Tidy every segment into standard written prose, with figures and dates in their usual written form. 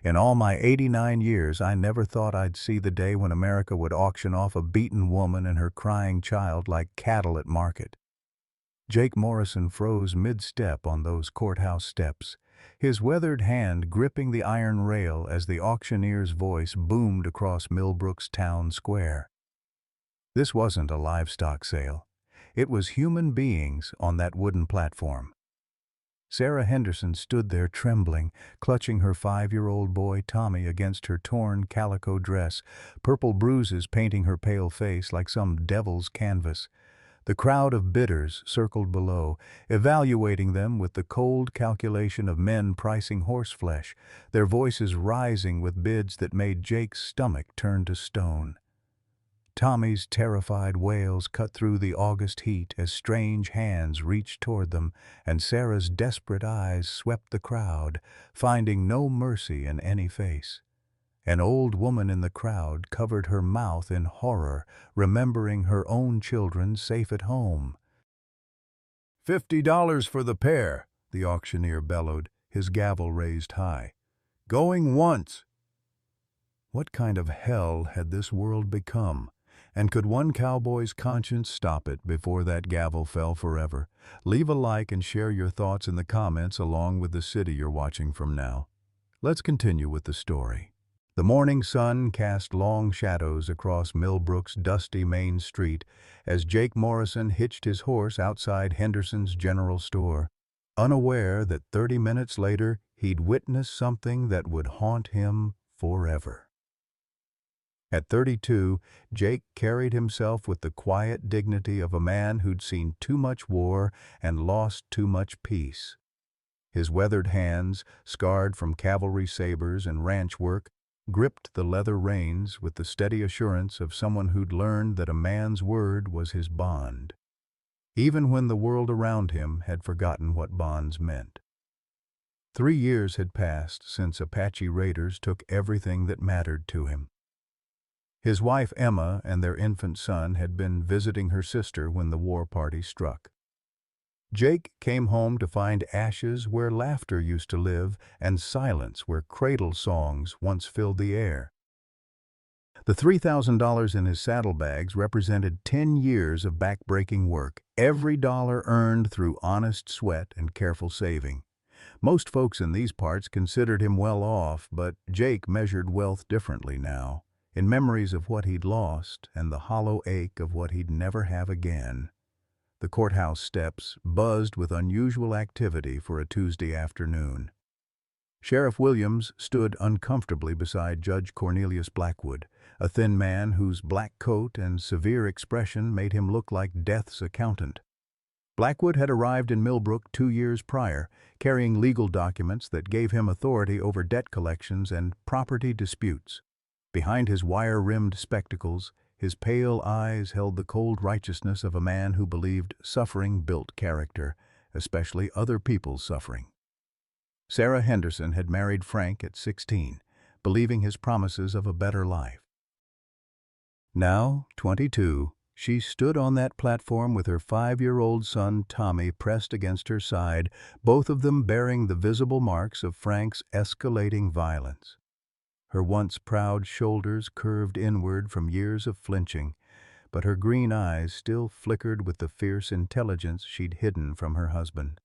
In all my 89 years, I never thought I'd see the day when America would auction off a beaten woman and her crying child like cattle at market. Jake Morrison froze mid-step on those courthouse steps, his weathered hand gripping the iron rail as the auctioneer's voice boomed across Millbrook's town square. This wasn't a livestock sale. It was human beings on that wooden platform. Sarah Henderson stood there trembling, clutching her 5-year-old boy Tommy against her torn calico dress, purple bruises painting her pale face like some devil's canvas. The crowd of bidders circled below, evaluating them with the cold calculation of men pricing horseflesh, their voices rising with bids that made Jake's stomach turn to stone. Tommy's terrified wails cut through the August heat as strange hands reached toward them, and Sarah's desperate eyes swept the crowd, finding no mercy in any face. An old woman in the crowd covered her mouth in horror, remembering her own children safe at home. $50 for the pair, the auctioneer bellowed, his gavel raised high. Going once! What kind of hell had this world become? And could one cowboy's conscience stop it before that gavel fell forever? Leave a like and share your thoughts in the comments along with the city you're watching from now. Let's continue with the story. The morning sun cast long shadows across Millbrook's dusty main street as Jake Morrison hitched his horse outside Henderson's general store, unaware that 30 minutes later he'd witnessed something that would haunt him forever. At 32, Jake carried himself with the quiet dignity of a man who'd seen too much war and lost too much peace. His weathered hands, scarred from cavalry sabers and ranch work, gripped the leather reins with the steady assurance of someone who'd learned that a man's word was his bond, even when the world around him had forgotten what bonds meant. 3 years had passed since Apache raiders took everything that mattered to him. His wife Emma and their infant son had been visiting her sister when the war party struck. Jake came home to find ashes where laughter used to live and silence where cradle songs once filled the air. The $3,000 in his saddlebags represented 10 years of back-breaking work, every dollar earned through honest sweat and careful saving. Most folks in these parts considered him well off, but Jake measured wealth differently now, in memories of what he'd lost and the hollow ache of what he'd never have again. The courthouse steps buzzed with unusual activity for a Tuesday afternoon. Sheriff Williams stood uncomfortably beside Judge Cornelius Blackwood, a thin man whose black coat and severe expression made him look like death's accountant. Blackwood had arrived in Millbrook 2 years prior, carrying legal documents that gave him authority over debt collections and property disputes. Behind his wire-rimmed spectacles, his pale eyes held the cold righteousness of a man who believed suffering built character, especially other people's suffering. Sarah Henderson had married Frank at 16, believing his promises of a better life. Now, 22, she stood on that platform with her 5-year-old son Tommy pressed against her side, both of them bearing the visible marks of Frank's escalating violence. Her once proud shoulders curved inward from years of flinching, but her green eyes still flickered with the fierce intelligence she'd hidden from her husband.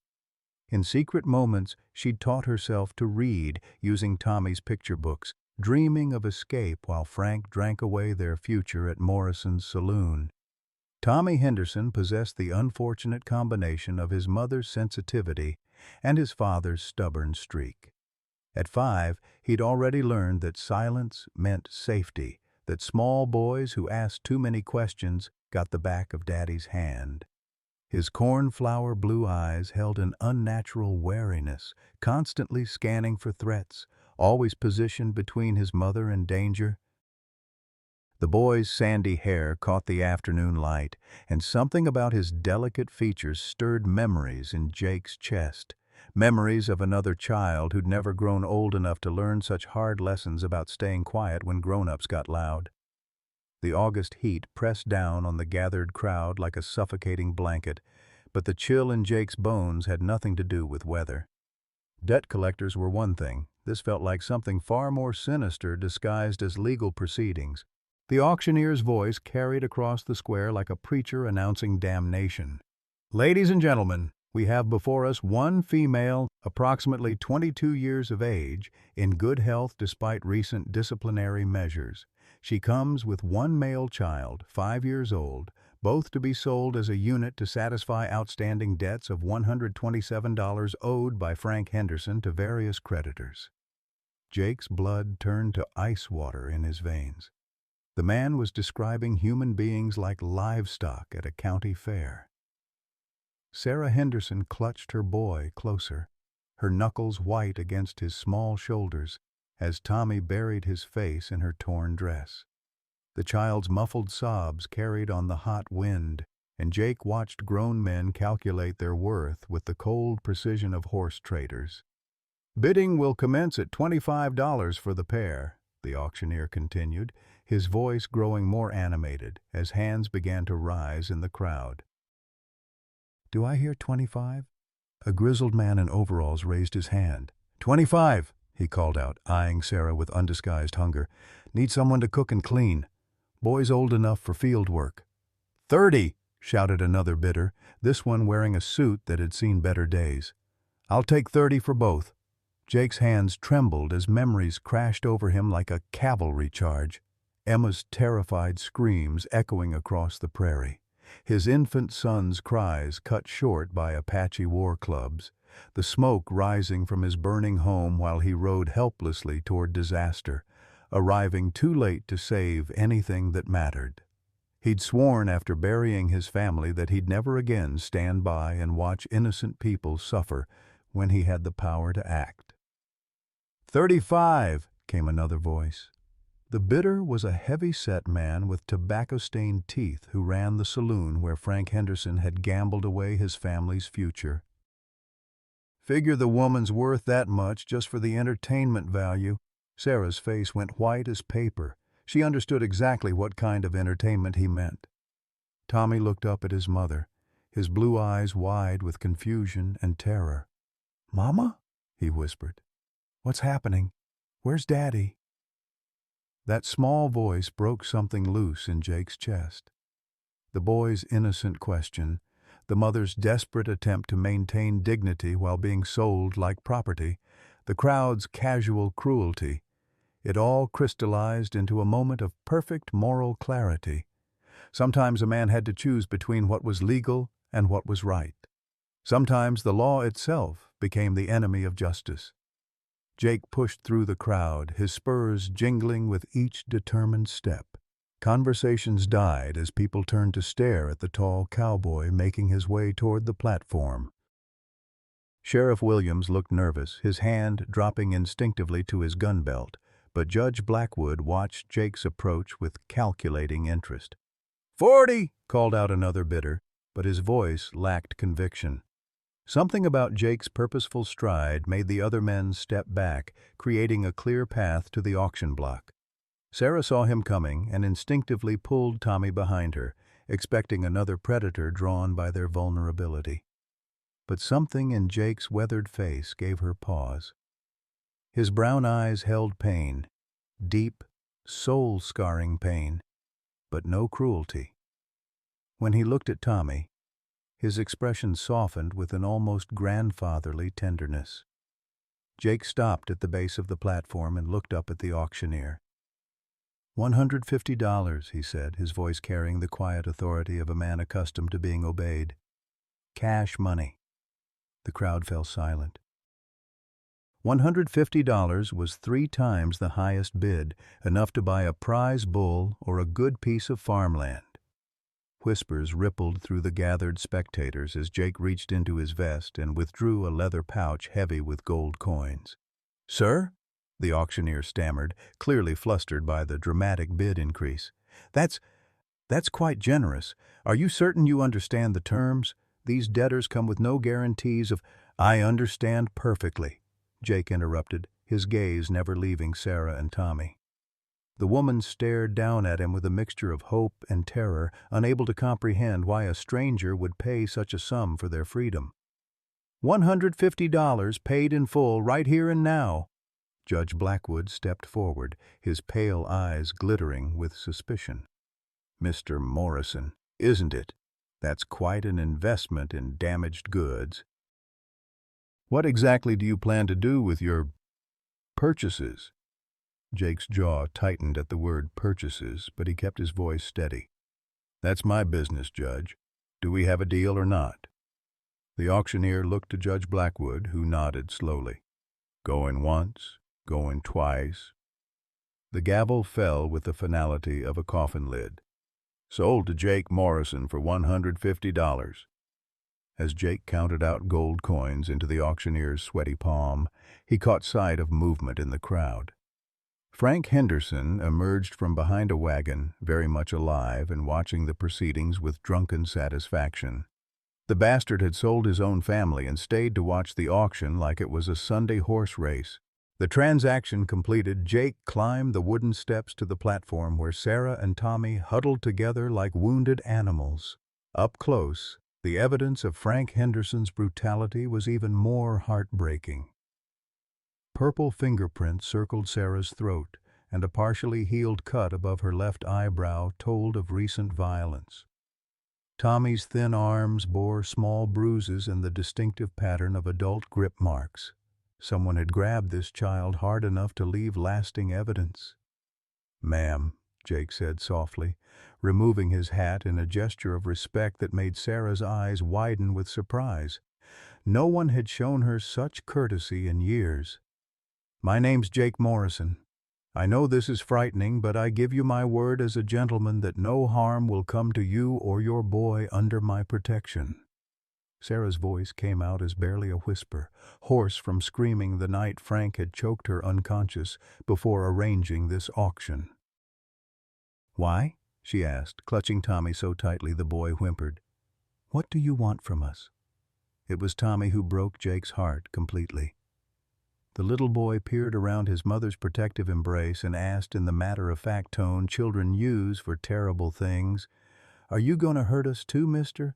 In secret moments, she'd taught herself to read using Tommy's picture books, dreaming of escape while Frank drank away their future at Morrison's saloon. Tommy Henderson possessed the unfortunate combination of his mother's sensitivity and his father's stubborn streak. At 5, he'd already learned that silence meant safety, that small boys who asked too many questions got the back of Daddy's hand. His cornflower blue eyes held an unnatural wariness, constantly scanning for threats, always positioned between his mother and danger. The boy's sandy hair caught the afternoon light, and something about his delicate features stirred memories in Jake's chest. Memories of another child who'd never grown old enough to learn such hard lessons about staying quiet when grown-ups got loud. The August heat pressed down on the gathered crowd like a suffocating blanket, but the chill in Jake's bones had nothing to do with weather. Debt collectors were one thing, This felt like something far more sinister disguised as legal proceedings. The auctioneer's voice carried across the square like a preacher announcing damnation. "Ladies and gentlemen, we have before us one female, approximately 22 years of age, in good health despite recent disciplinary measures. She comes with one male child, 5 years old, both to be sold as a unit to satisfy outstanding debts of $127 owed by Frank Henderson to various creditors." Jake's blood turned to ice water in his veins. The man was describing human beings like livestock at a county fair. Sarah Henderson clutched her boy closer, her knuckles white against his small shoulders, as Tommy buried his face in her torn dress. The child's muffled sobs carried on the hot wind, and Jake watched grown men calculate their worth with the cold precision of horse traders. "Bidding will commence at $25 for the pair," the auctioneer continued, his voice growing more animated as hands began to rise in the crowd. "Do I hear 25? A grizzled man in overalls raised his hand. "25, he called out, eyeing Sarah with undisguised hunger. "Need someone to cook and clean. Boy's old enough for field work." "30, shouted another bidder, this one wearing a suit that had seen better days. "I'll take 30 for both." Jake's hands trembled as memories crashed over him like a cavalry charge. Emma's terrified screams echoing across the prairie. His infant son's cries cut short by Apache war clubs. The smoke rising from his burning home while he rode helplessly toward disaster, arriving too late to save anything that mattered. He'd sworn after burying his family that he'd never again stand by and watch innocent people suffer when he had the power to act. 35, came another voice. The bidder was a heavy-set man with tobacco-stained teeth who ran the saloon where Frank Henderson had gambled away his family's future. "Figure the woman's worth that much just for the entertainment value." Sarah's face went white as paper. She understood exactly what kind of entertainment he meant. Tommy looked up at his mother, his blue eyes wide with confusion and terror. "Mama?" he whispered. "What's happening? Where's Daddy?" That small voice broke something loose in Jake's chest. The boy's innocent question, the mother's desperate attempt to maintain dignity while being sold like property, the crowd's casual cruelty, it all crystallized into a moment of perfect moral clarity. Sometimes a man had to choose between what was legal and what was right. Sometimes the law itself became the enemy of justice. Jake pushed through the crowd, his spurs jingling with each determined step. Conversations died as people turned to stare at the tall cowboy making his way toward the platform. Sheriff Williams looked nervous, his hand dropping instinctively to his gun belt, but Judge Blackwood watched Jake's approach with calculating interest. 40, called out another bidder, but his voice lacked conviction. Something about Jake's purposeful stride made the other men step back, creating a clear path to the auction block. Sarah saw him coming and instinctively pulled Tommy behind her, expecting another predator drawn by their vulnerability. But something in Jake's weathered face gave her pause. His brown eyes held pain, deep, soul-scarring pain, but no cruelty. When he looked at Tommy, his expression softened with an almost grandfatherly tenderness. Jake stopped at the base of the platform and looked up at the auctioneer. $150, he said, his voice carrying the quiet authority of a man accustomed to being obeyed. Cash money. The crowd fell silent. $150 was 3 times the highest bid, enough to buy a prize bull or a good piece of farmland. Whispers rippled through the gathered spectators as Jake reached into his vest and withdrew a leather pouch heavy with gold coins. "Sir?" the auctioneer stammered, clearly flustered by the dramatic bid increase. That's quite generous. Are you certain you understand the terms? These debtors come with no guarantees of—" "I understand perfectly," Jake interrupted, his gaze never leaving Sarah and Tommy. The woman stared down at him with a mixture of hope and terror, unable to comprehend why a stranger would pay such a sum for their freedom. $150 paid in full right here and now. Judge Blackwood stepped forward, his pale eyes glittering with suspicion. "Mr. Morrison, isn't it? That's quite an investment in damaged goods. What exactly do you plan to do with your purchases?" Jake's jaw tightened at the word purchases, but he kept his voice steady. "That's my business, Judge. Do we have a deal or not?" The auctioneer looked to Judge Blackwood, who nodded slowly. "Going once, going twice." The gavel fell with the finality of a coffin lid. "Sold to Jake Morrison for $150. As Jake counted out gold coins into the auctioneer's sweaty palm, he caught sight of movement in the crowd. Frank Henderson emerged from behind a wagon, very much alive and watching the proceedings with drunken satisfaction. The bastard had sold his own family and stayed to watch the auction like it was a Sunday horse race. The transaction completed, Jake climbed the wooden steps to the platform where Sarah and Tommy huddled together like wounded animals. Up close, the evidence of Frank Henderson's brutality was even more heartbreaking. Purple fingerprints circled Sarah's throat, and a partially healed cut above her left eyebrow told of recent violence. Tommy's thin arms bore small bruises in the distinctive pattern of adult grip marks. Someone had grabbed this child hard enough to leave lasting evidence. "Ma'am," Jake said softly, removing his hat in a gesture of respect that made Sarah's eyes widen with surprise. No one had shown her such courtesy in years. "My name's Jake Morrison. I know this is frightening, but I give you my word as a gentleman that no harm will come to you or your boy under my protection." Sarah's voice came out as barely a whisper, hoarse from screaming the night Frank had choked her unconscious before arranging this auction. "Why?" she asked, clutching Tommy so tightly the boy whimpered. "What do you want from us?" It was Tommy who broke Jake's heart completely. The little boy peered around his mother's protective embrace and asked in the matter-of-fact tone children use for terrible things, "Are you going to hurt us too, mister?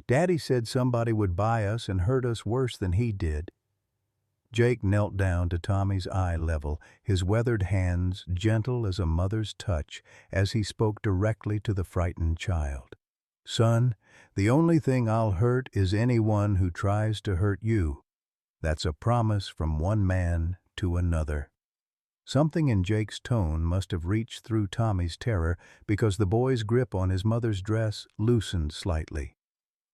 Daddy said somebody would buy us and hurt us worse than he did." Jake knelt down to Tommy's eye level, his weathered hands gentle as a mother's touch as he spoke directly to the frightened child. "Son, the only thing I'll hurt is anyone who tries to hurt you. That's a promise from one man to another." Something in Jake's tone must have reached through Tommy's terror because the boy's grip on his mother's dress loosened slightly.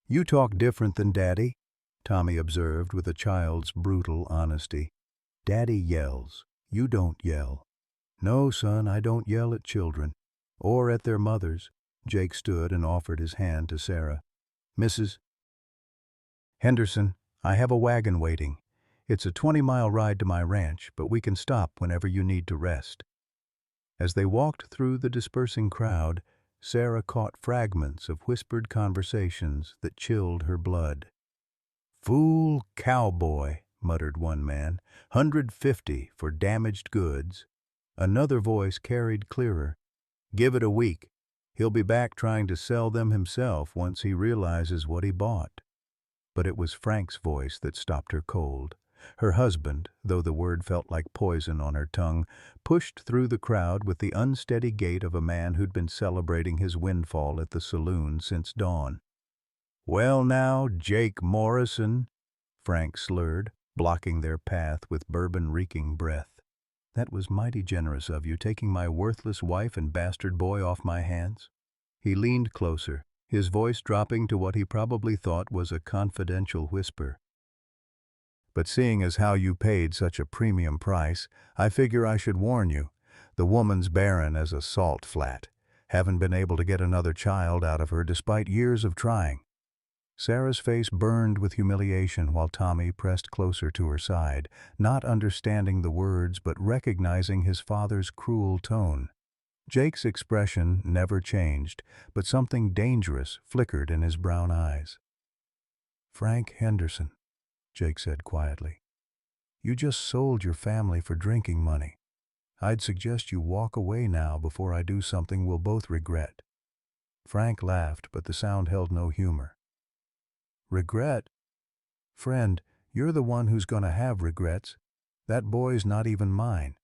"You talk different than Daddy," Tommy observed with a child's brutal honesty. "Daddy yells. You don't yell." "No, son, I don't yell at children. Or at their mothers." Jake stood and offered his hand to Sarah. "Mrs. Henderson, I have a wagon waiting. It's a 20-mile ride to my ranch, but we can stop whenever you need to rest." As they walked through the dispersing crowd, Sarah caught fragments of whispered conversations that chilled her blood. "Fool cowboy," muttered one man. "150 for damaged goods." Another voice carried clearer. "Give it a week. He'll be back trying to sell them himself once he realizes what he bought." But it was Frank's voice that stopped her cold. Her husband, though the word felt like poison on her tongue, pushed through the crowd with the unsteady gait of a man who'd been celebrating his windfall at the saloon since dawn. "Well now, Jake Morrison," Frank slurred, blocking their path with bourbon-reeking breath. "That was mighty generous of you, taking my worthless wife and bastard boy off my hands." He leaned closer, his voice dropping to what he probably thought was a confidential whisper. "But seeing as how you paid such a premium price, I figure I should warn you. The woman's barren as a salt flat. Haven't been able to get another child out of her despite years of trying." Sarah's face burned with humiliation while Tommy pressed closer to her side, not understanding the words but recognizing his father's cruel tone. Jake's expression never changed, but something dangerous flickered in his brown eyes. "Frank Henderson," Jake said quietly, "you just sold your family for drinking money. I'd suggest you walk away now before I do something we'll both regret." Frank laughed, but the sound held no humor. "Regret? Friend, you're the one who's going to have regrets. That boy's not even mine.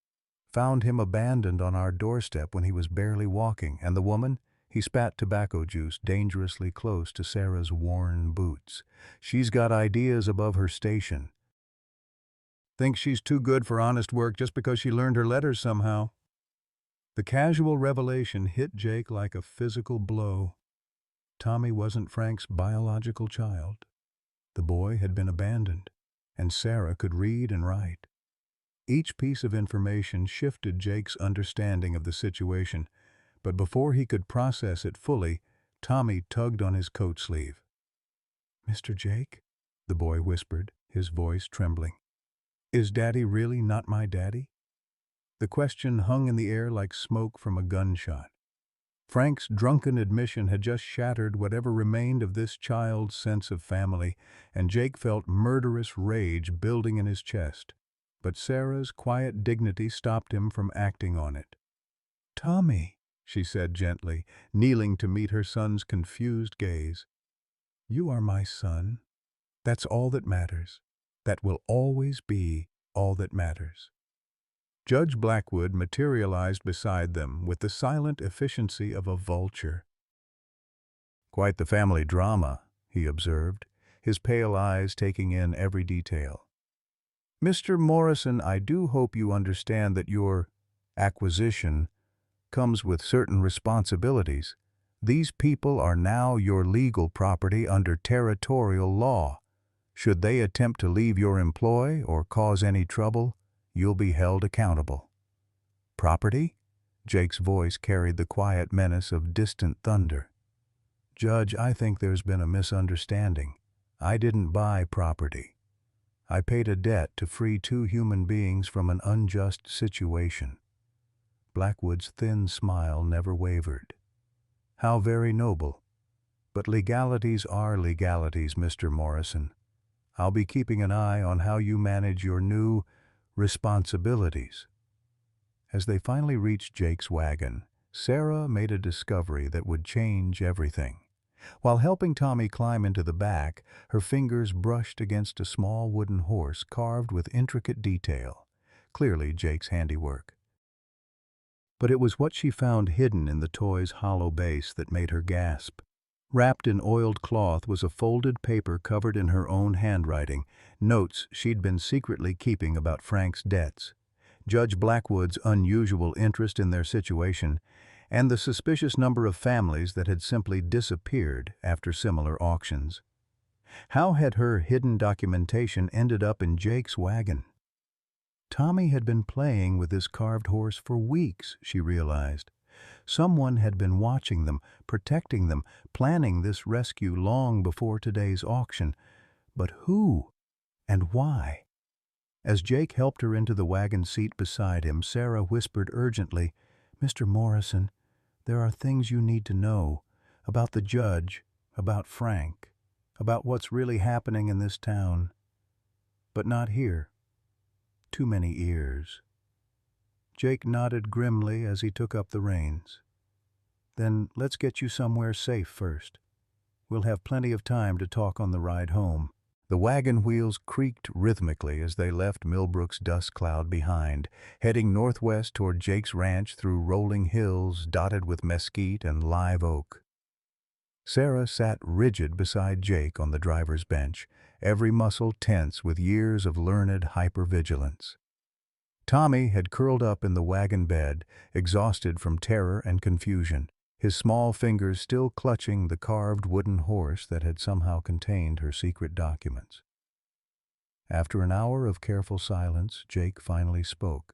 Found him abandoned on our doorstep when he was barely walking, and the woman? He spat tobacco juice dangerously close to Sarah's worn boots. She's got ideas above her station. Thinks she's too good for honest work just because she learned her letters somehow. The casual revelation hit Jake like a physical blow. Tommy wasn't Frank's biological child. The boy had been abandoned, and Sarah could read and write. Each piece of information shifted Jake's understanding of the situation, but before he could process it fully, Tommy tugged on his coat sleeve. "Mr. Jake," the boy whispered, his voice trembling. "Is Daddy really not my daddy?" The question hung in the air like smoke from a gunshot. Frank's drunken admission had just shattered whatever remained of this child's sense of family, and Jake felt murderous rage building in his chest. But Sarah's quiet dignity stopped him from acting on it. "Tommy," she said gently, kneeling to meet her son's confused gaze. "You are my son. That's all that matters. That will always be all that matters." Judge Blackwood materialized beside them with the silent efficiency of a vulture. "Quite the family drama," he observed, his pale eyes taking in every detail. "Mr. Morrison, I do hope you understand that your acquisition comes with certain responsibilities. These people are now your legal property under territorial law. Should they attempt to leave your employ or cause any trouble, you'll be held accountable." "Property?" Jake's voice carried the quiet menace of distant thunder. "Judge, I think there's been a misunderstanding. I didn't buy property. I paid a debt to free two human beings from an unjust situation." Blackwood's thin smile never wavered. "How very noble. But legalities are legalities, Mr. Morrison. I'll be keeping an eye on how you manage your new responsibilities." As they finally reached Jake's wagon, Sarah made a discovery that would change everything. While helping Tommy climb into the back, her fingers brushed against a small wooden horse carved with intricate detail, clearly Jake's handiwork. But it was what she found hidden in the toy's hollow base that made her gasp. Wrapped in oiled cloth was a folded paper covered in her own handwriting, notes she'd been secretly keeping about Frank's debts, Judge Blackwood's unusual interest in their situation, and the suspicious number of families that had simply disappeared after similar auctions. How had her hidden documentation ended up in Jake's wagon? Tommy had been playing with this carved horse for weeks, she realized. Someone had been watching them, protecting them, planning this rescue long before today's auction. But who? And why? As Jake helped her into the wagon seat beside him, Sarah whispered urgently, "Mr. Morrison, there are things you need to know about the judge, about Frank, about what's really happening in this town. But not here. Too many ears." Jake nodded grimly as he took up the reins. "Then let's get you somewhere safe first. We'll have plenty of time to talk on the ride home." The wagon wheels creaked rhythmically as they left Millbrook's dust cloud behind, heading northwest toward Jake's ranch through rolling hills dotted with mesquite and live oak. Sarah sat rigid beside Jake on the driver's bench, every muscle tense with years of learned hypervigilance. Tommy had curled up in the wagon bed, exhausted from terror and confusion, his small fingers still clutching the carved wooden horse that had somehow contained her secret documents. After an hour of careful silence, Jake finally spoke.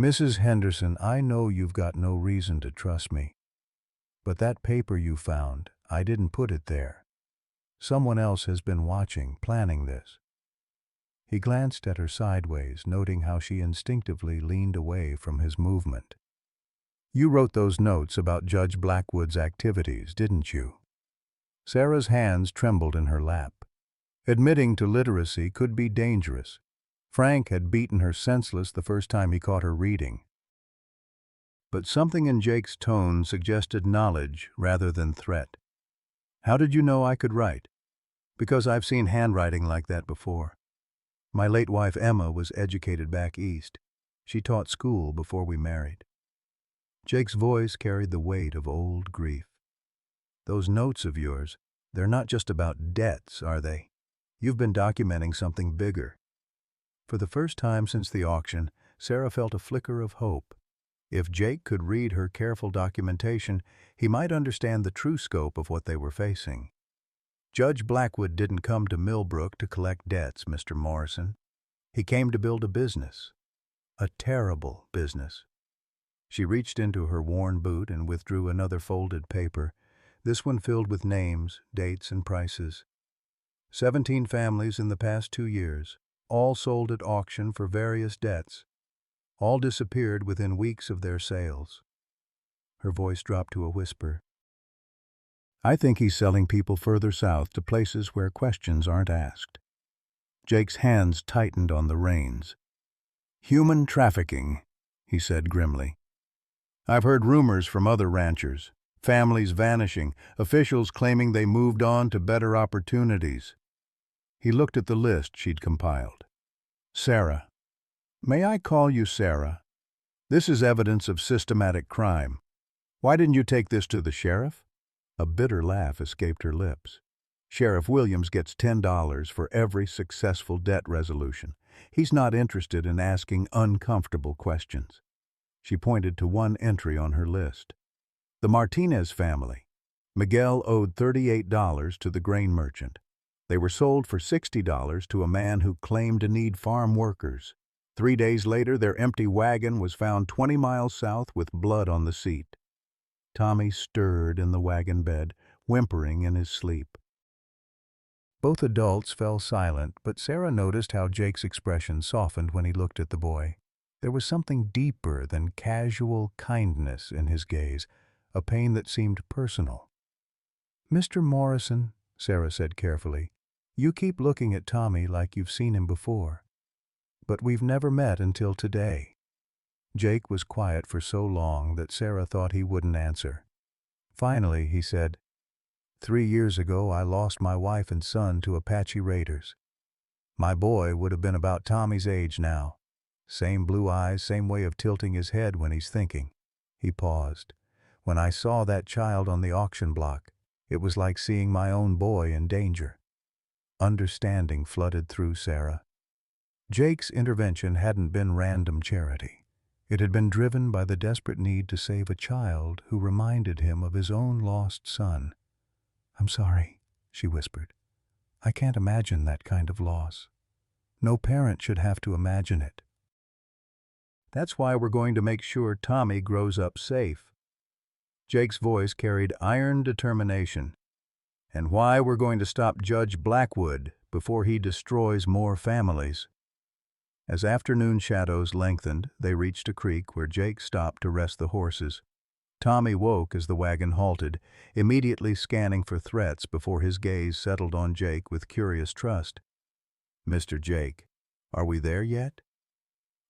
"Mrs. Henderson, I know you've got no reason to trust me. But that paper you found, I didn't put it there. Someone else has been watching, planning this." He glanced at her sideways, noting how she instinctively leaned away from his movement. "You wrote those notes about Judge Blackwood's activities, didn't you?" Sarah's hands trembled in her lap. Admitting to literacy could be dangerous. Frank had beaten her senseless the first time he caught her reading. But something in Jake's tone suggested knowledge rather than threat. "How did you know I could write?" "Because I've seen handwriting like that before." My late wife Emma was educated back east. She taught school before we married. Jake's voice carried the weight of old grief. Those notes of yours, they're not just about debts, are they? You've been documenting something bigger. For the first time since the auction, Sarah felt a flicker of hope. If Jake could read her careful documentation, he might understand the true scope of what they were facing. Judge Blackwood didn't come to Millbrook to collect debts, Mr. Morrison. He came to build a business. A terrible business. She reached into her worn boot and withdrew another folded paper, this one filled with names, dates, and prices. 17 families in the past 2 years, all sold at auction for various debts. All disappeared within weeks of their sales. Her voice dropped to a whisper. I think he's selling people further south to places where questions aren't asked. Jake's hands tightened on the reins. Human trafficking, he said grimly. I've heard rumors from other ranchers, families vanishing, officials claiming they moved on to better opportunities. He looked at the list she'd compiled. Sarah. May I call you Sarah? This is evidence of systematic crime. Why didn't you take this to the sheriff? A bitter laugh escaped her lips. Sheriff Williams gets $10 for every successful debt resolution. He's not interested in asking uncomfortable questions. She pointed to one entry on her list. The Martinez family. Miguel owed $38 to the grain merchant. They were sold for $60 to a man who claimed to need farm workers. 3 days later, their empty wagon was found 20 miles south with blood on the seat. Tommy stirred in the wagon bed, whimpering in his sleep. Both adults fell silent, but Sarah noticed how Jake's expression softened when he looked at the boy. There was something deeper than casual kindness in his gaze, a pain that seemed personal. Mr. Morrison, Sarah said carefully, you keep looking at Tommy like you've seen him before. But we've never met until today. Jake was quiet for so long that Sarah thought he wouldn't answer. Finally, he said, 3 years ago I lost my wife and son to Apache raiders. My boy would have been about Tommy's age now. Same blue eyes, same way of tilting his head when he's thinking. He paused. When I saw that child on the auction block, it was like seeing my own boy in danger. Understanding flooded through Sarah. Jake's intervention hadn't been random charity. It had been driven by the desperate need to save a child who reminded him of his own lost son. I'm sorry, she whispered. I can't imagine that kind of loss. No parent should have to imagine it. That's why we're going to make sure Tommy grows up safe. Jake's voice carried iron determination. And why we're going to stop Judge Blackwood before he destroys more families. As afternoon shadows lengthened, they reached a creek where Jake stopped to rest the horses. Tommy woke as the wagon halted, immediately scanning for threats before his gaze settled on Jake with curious trust. Mr. Jake, are we there yet?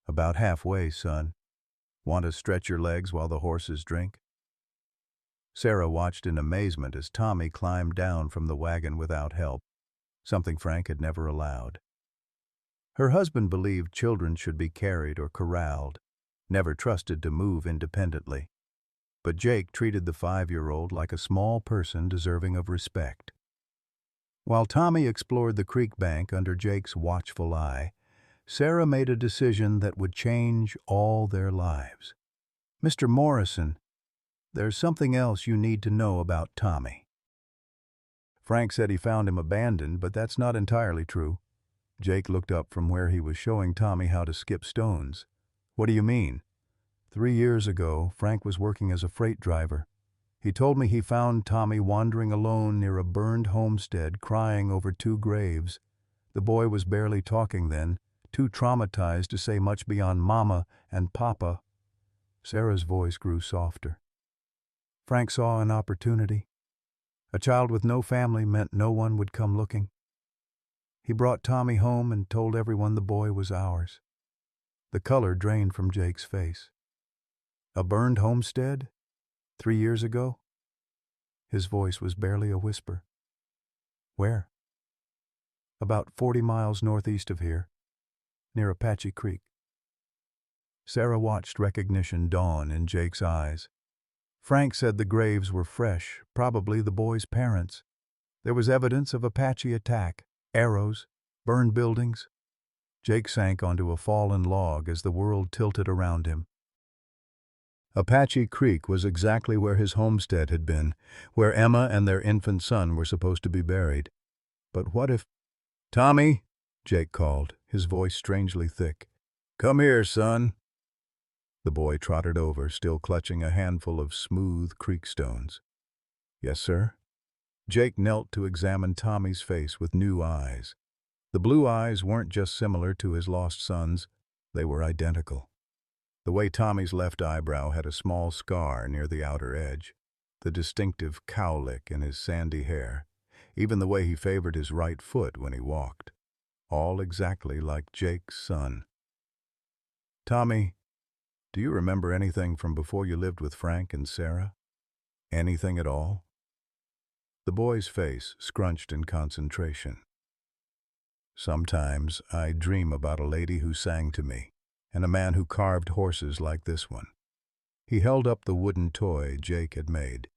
About halfway, son. Want to stretch your legs while the horses drink? Sarah watched in amazement as Tommy climbed down from the wagon without help, something Frank had never allowed. Her husband believed children should be carried or corralled, never trusted to move independently. But Jake treated the 5-year-old like a small person deserving of respect. While Tommy explored the creek bank under Jake's watchful eye, Sarah made a decision that would change all their lives. Mr. Morrison, there's something else you need to know about Tommy. Frank said he found him abandoned, but that's not entirely true. Jake looked up from where he was showing Tommy how to skip stones. What do you mean? 3 years ago, Frank was working as a freight driver. He told me he found Tommy wandering alone near a burned homestead, crying over 2 graves. The boy was barely talking then, too traumatized to say much beyond Mama and Papa. Sarah's voice grew softer. Frank saw an opportunity. A child with no family meant no one would come looking. He brought Tommy home and told everyone the boy was ours. The color drained from Jake's face. A burned homestead? 3 years ago? His voice was barely a whisper. Where? About 40 miles northeast of here. near Apache Creek. Sarah watched recognition dawn in Jake's eyes. Frank said the graves were fresh, probably the boy's parents. There was evidence of Apache attack, arrows, burned buildings. Jake sank onto a fallen log as the world tilted around him. Apache Creek was exactly where his homestead had been, where Emma and their infant son were supposed to be buried. But what if— "Tommy," Jake called, his voice strangely thick. "Come here, son." The boy trotted over, still clutching a handful of smooth creek stones. "Yes, sir?" Jake knelt to examine Tommy's face with new eyes. The blue eyes weren't just similar to his lost son's, they were identical. The way Tommy's left eyebrow had a small scar near the outer edge, the distinctive cowlick in his sandy hair, even the way he favored his right foot when he walked. All exactly like Jake's son. "Tommy, do you remember anything from before you lived with Frank and Sarah? Anything at all?" The boy's face scrunched in concentration. "Sometimes I dream about a lady who sang to me, and a man who carved horses like this one." He held up the wooden toy Jake had made,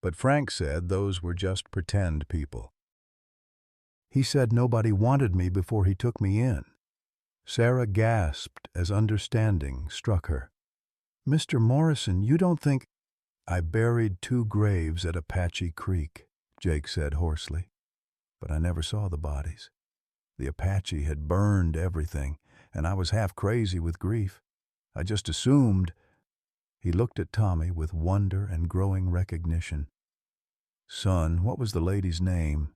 but Frank said those were just pretend people. "He said nobody wanted me before he took me in." Sarah gasped as understanding struck her. "Mr. Morrison, you don't think—" "I buried 2 graves at Apache Creek," Jake said hoarsely, "but I never saw the bodies. The Apache had burned everything, and I was half crazy with grief. I just assumed—" He looked at Tommy with wonder and growing recognition. "Son, what was the lady's name?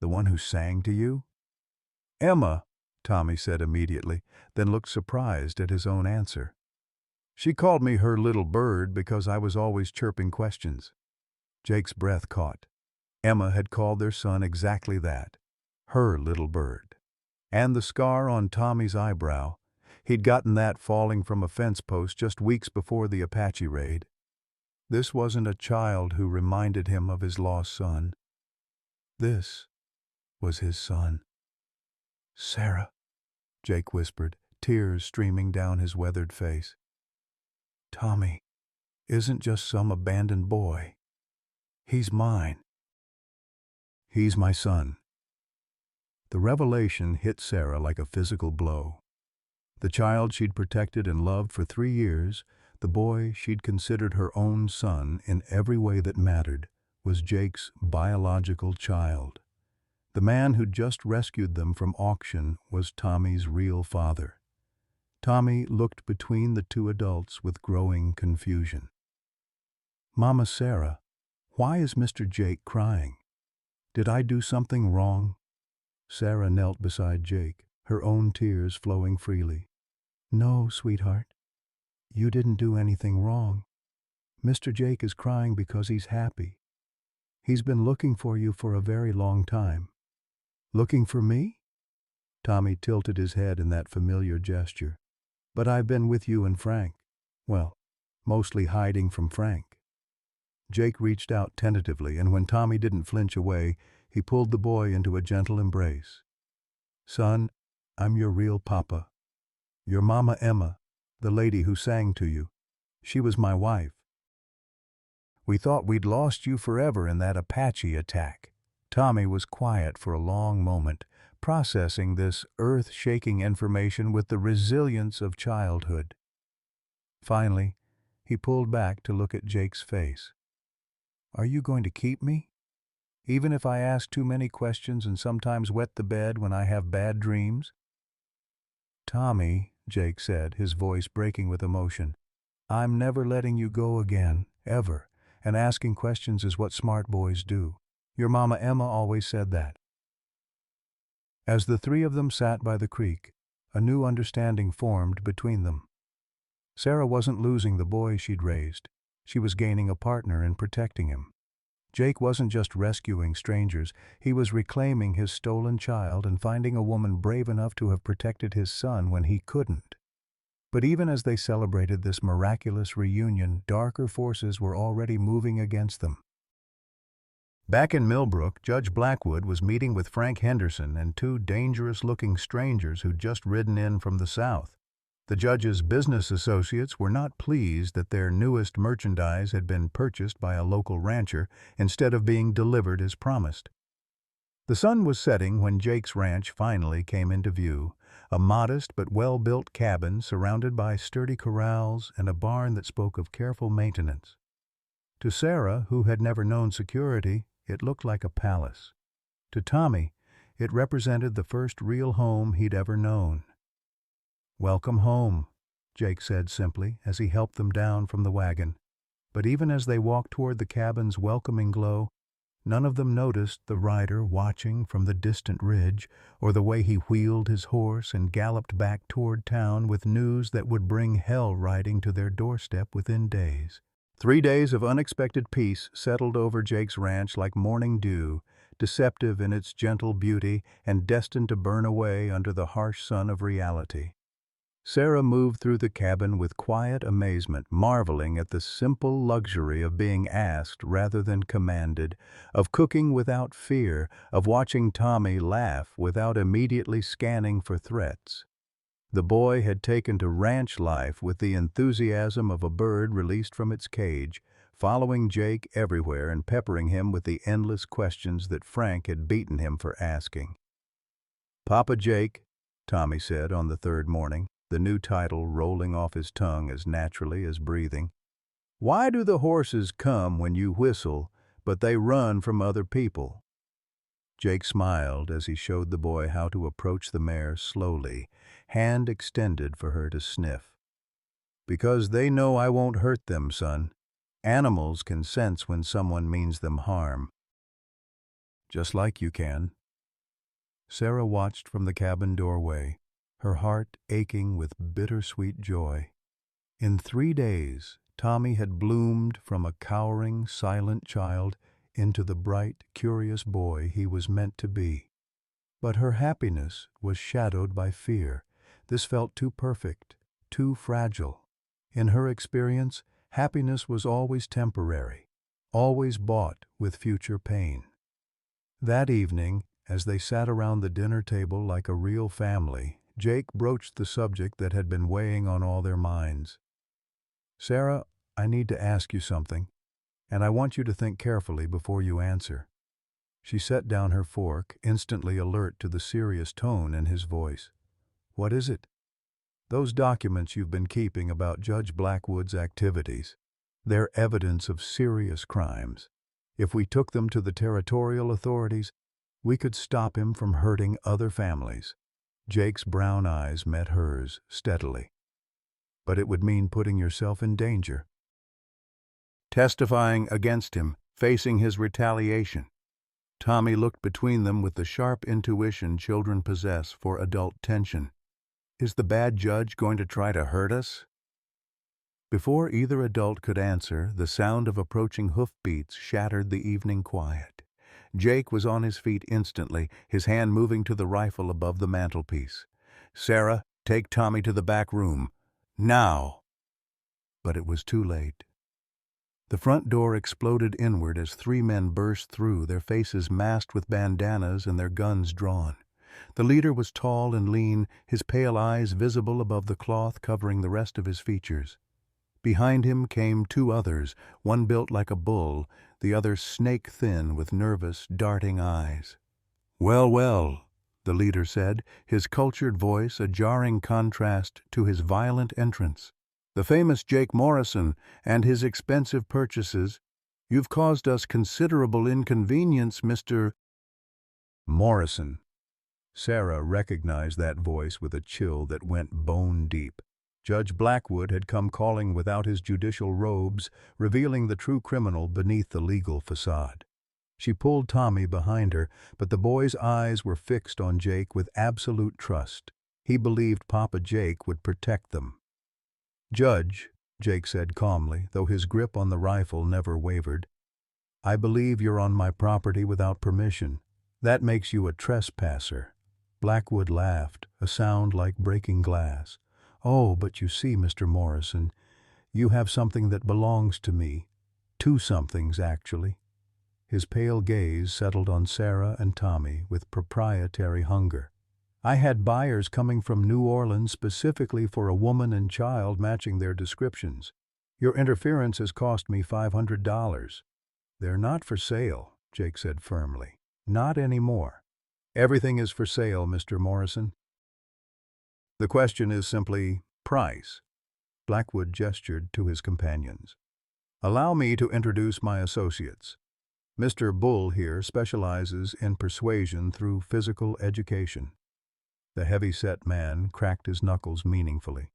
The one who sang to you?" "Emma," Tommy said immediately, then looked surprised at his own answer. "She called me her little bird because I was always chirping questions." Jake's breath caught. Emma had called their son exactly that, her little bird. And the scar on Tommy's eyebrow, he'd gotten that falling from a fence post just weeks before the Apache raid. This wasn't a child who reminded him of his lost son. This was his son. "Sarah," Jake whispered, tears streaming down his weathered face. "Tommy isn't just some abandoned boy. He's mine. He's my son." The revelation hit Sarah like a physical blow. The child she'd protected and loved for 3 years, the boy she'd considered her own son in every way that mattered, was Jake's biological child. The man who'd just rescued them from auction was Tommy's real father. Tommy looked between the 2 adults with growing confusion. "Mama Sarah, why is Mr. Jake crying? Did I do something wrong?" Sarah knelt beside Jake, her own tears flowing freely. "No, sweetheart. You didn't do anything wrong. Mr. Jake is crying because he's happy. He's been looking for you for a very long time." "Looking for me?" Tommy tilted his head in that familiar gesture. "But I've been with you and Frank. Well, mostly hiding from Frank." Jake reached out tentatively, and when Tommy didn't flinch away, he pulled the boy into a gentle embrace. "Son, I'm your real papa. Your Mama Emma, the lady who sang to you. She was my wife. We thought we'd lost you forever in that Apache attack." Tommy was quiet for a long moment, processing this earth-shaking information with the resilience of childhood. Finally, he pulled back to look at Jake's face. "Are you going to keep me? Even if I ask too many questions and sometimes wet the bed when I have bad dreams?" "Tommy," Jake said, his voice breaking with emotion, "I'm never letting you go again, ever, and asking questions is what smart boys do. Your Mama Emma always said that." As the 3 of them sat by the creek, a new understanding formed between them. Sarah wasn't losing the boy she'd raised. She was gaining a partner in protecting him. Jake wasn't just rescuing strangers, he was reclaiming his stolen child and finding a woman brave enough to have protected his son when he couldn't. But even as they celebrated this miraculous reunion, darker forces were already moving against them. Back in Millbrook, Judge Blackwood was meeting with Frank Henderson and two dangerous-looking strangers who'd just ridden in from the south. The judge's business associates were not pleased that their newest merchandise had been purchased by a local rancher instead of being delivered as promised. The sun was setting when Jake's ranch finally came into view, a modest but well-built cabin surrounded by sturdy corrals and a barn that spoke of careful maintenance. To Sarah, who had never known security, it looked like a palace. To Tommy, it represented the first real home he'd ever known. "Welcome home," Jake said simply as he helped them down from the wagon. But even as they walked toward the cabin's welcoming glow, none of them noticed the rider watching from the distant ridge, or the way he wheeled his horse and galloped back toward town with news that would bring hell riding to their doorstep within days. 3 days of unexpected peace settled over Jake's ranch like morning dew, deceptive in its gentle beauty and destined to burn away under the harsh sun of reality. Sarah moved through the cabin with quiet amazement, marveling at the simple luxury of being asked rather than commanded, of cooking without fear, of watching Tommy laugh without immediately scanning for threats. The boy had taken to ranch life with the enthusiasm of a bird released from its cage, following Jake everywhere and peppering him with the endless questions that Frank had beaten him for asking. "Papa Jake," Tommy said on the third morning, the new title rolling off his tongue as naturally as breathing. "Why do the horses come when you whistle, but they run from other people?" Jake smiled as he showed the boy how to approach the mare slowly, hand extended for her to sniff. "Because they know I won't hurt them, son. Animals can sense when someone means them harm. Just like you can." Sarah watched from the cabin doorway, her heart aching with bittersweet joy. In 3 days, Tommy had bloomed from a cowering, silent child into the bright, curious boy he was meant to be. But her happiness was shadowed by fear. This felt too perfect, too fragile. In her experience, happiness was always temporary, always bought with future pain. That evening, as they sat around the dinner table like a real family, Jake broached the subject that had been weighing on all their minds. "Sarah, I need to ask you something, and I want you to think carefully before you answer." She set down her fork, instantly alert to the serious tone in his voice. "What is it?" "Those documents you've been keeping about Judge Blackwood's activities. They're evidence of serious crimes. If we took them to the territorial authorities, we could stop him from hurting other families." Jake's brown eyes met hers steadily. "But it would mean putting yourself in danger. Testifying against him, facing his retaliation." Tommy looked between them with the sharp intuition children possess for adult tension. "Is the bad judge going to try to hurt us?" Before either adult could answer, the sound of approaching hoofbeats shattered the evening quiet. Jake was on his feet instantly, his hand moving to the rifle above the mantelpiece. "Sarah, take Tommy to the back room. Now!" But it was too late. The front door exploded inward as 3 men burst through, their faces masked with bandanas and their guns drawn. The leader was tall and lean, his pale eyes visible above the cloth covering the rest of his features. Behind him came 2 others, one built like a bull, the other snake-thin with nervous, darting eyes. "Well, well," the leader said, his cultured voice a jarring contrast to his violent entrance. "The famous Jake Morrison and his expensive purchases. You've caused us considerable inconvenience, Mr. Morrison." Sarah recognized that voice with a chill that went bone deep. Judge Blackwood had come calling without his judicial robes, revealing the true criminal beneath the legal facade. She pulled Tommy behind her, but the boy's eyes were fixed on Jake with absolute trust. He believed Papa Jake would protect them. "Judge," Jake said calmly, though his grip on the rifle never wavered, "I believe you're on my property without permission. That makes you a trespasser." Blackwood laughed, a sound like breaking glass. "Oh, but you see, Mr. Morrison, you have something that belongs to me. 2 somethings, actually." His pale gaze settled on Sarah and Tommy with proprietary hunger. "I had buyers coming from New Orleans specifically for a woman and child matching their descriptions. Your interference has cost me $500. "They're not for sale," Jake said firmly. "Not anymore. Everything is for sale, Mr. Morrison. The question is simply price." Blackwood gestured to his companions. "Allow me to introduce my associates. Mr. Bull here specializes in persuasion through physical education." The heavy-set man cracked his knuckles meaningfully.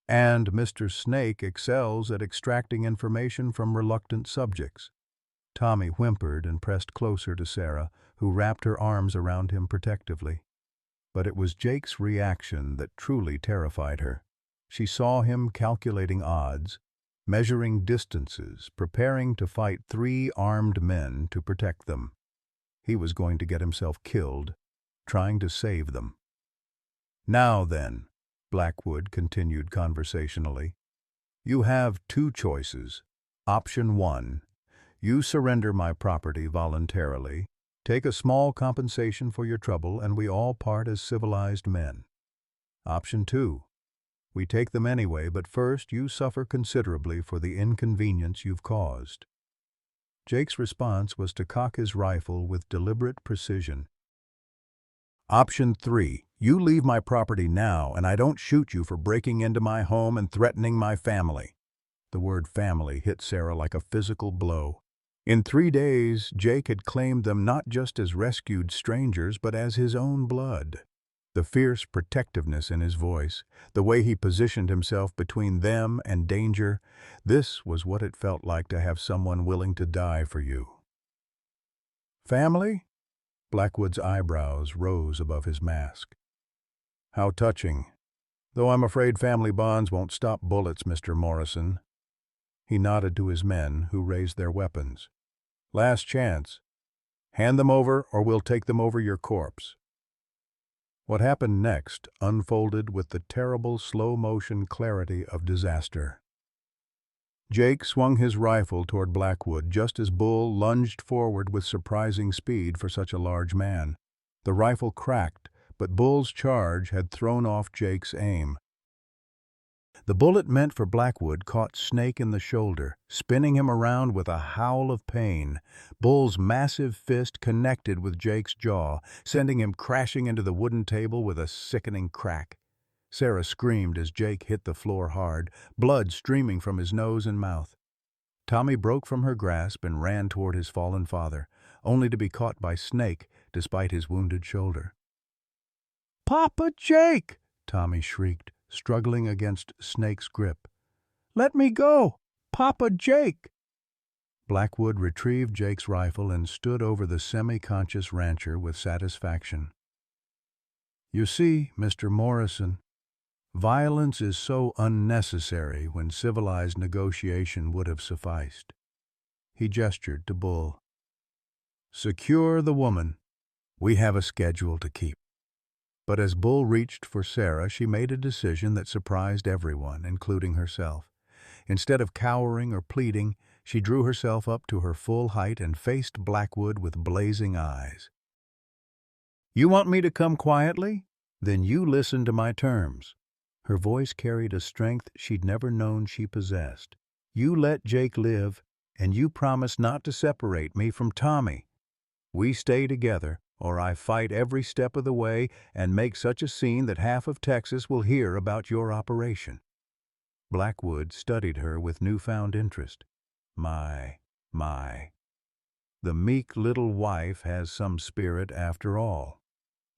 "And Mr. Snake excels at extracting information from reluctant subjects." Tommy whimpered and pressed closer to Sarah, who wrapped her arms around him protectively. But it was Jake's reaction that truly terrified her. She saw him calculating odds, measuring distances, preparing to fight 3 armed men to protect them. He was going to get himself killed, trying to save them. "Now then," Blackwood continued conversationally, "you have 2 choices. Option 1. You surrender my property voluntarily, take a small compensation for your trouble, and we all part as civilized men. Option 2. We take them anyway, but first you suffer considerably for the inconvenience you've caused." Jake's response was to cock his rifle with deliberate precision. "Option 3. You leave my property now, and I don't shoot you for breaking into my home and threatening my family." The word family hit Sarah like a physical blow. In 3 days, Jake had claimed them not just as rescued strangers, but as his own blood. The fierce protectiveness in his voice, the way he positioned himself between them and danger, this was what it felt like to have someone willing to die for you. "Family?" Blackwood's eyebrows rose above his mask. "How touching. Though I'm afraid family bonds won't stop bullets, Mr. Morrison." He nodded to his men, who raised their weapons. "Last chance. Hand them over, or we'll take them over your corpse." What happened next unfolded with the terrible slow-motion clarity of disaster. Jake swung his rifle toward Blackwood just as Bull lunged forward with surprising speed for such a large man. The rifle cracked, but Bull's charge had thrown off Jake's aim. The bullet meant for Blackwood caught Snake in the shoulder, spinning him around with a howl of pain. Bull's massive fist connected with Jake's jaw, sending him crashing into the wooden table with a sickening crack. Sarah screamed as Jake hit the floor hard, blood streaming from his nose and mouth. Tommy broke from her grasp and ran toward his fallen father, only to be caught by Snake despite his wounded shoulder. "Papa Jake!" Tommy shrieked, struggling against Snake's grip. "Let me go! Papa Jake!" Blackwood retrieved Jake's rifle and stood over the semi-conscious rancher with satisfaction. "You see, Mr. Morrison, violence is so unnecessary when civilized negotiation would have sufficed." He gestured to Bull. "Secure the woman. We have a schedule to keep." But as Bull reached for Sarah, she made a decision that surprised everyone, including herself. Instead of cowering or pleading, she drew herself up to her full height and faced Blackwood with blazing eyes. "You want me to come quietly? Then you listen to my terms." Her voice carried a strength she'd never known she possessed. "You let Jake live, and you promise not to separate me from Tommy. We stay together, or I fight every step of the way and make such a scene that half of Texas will hear about your operation." Blackwood studied her with newfound interest. My. The meek little wife has some spirit after all.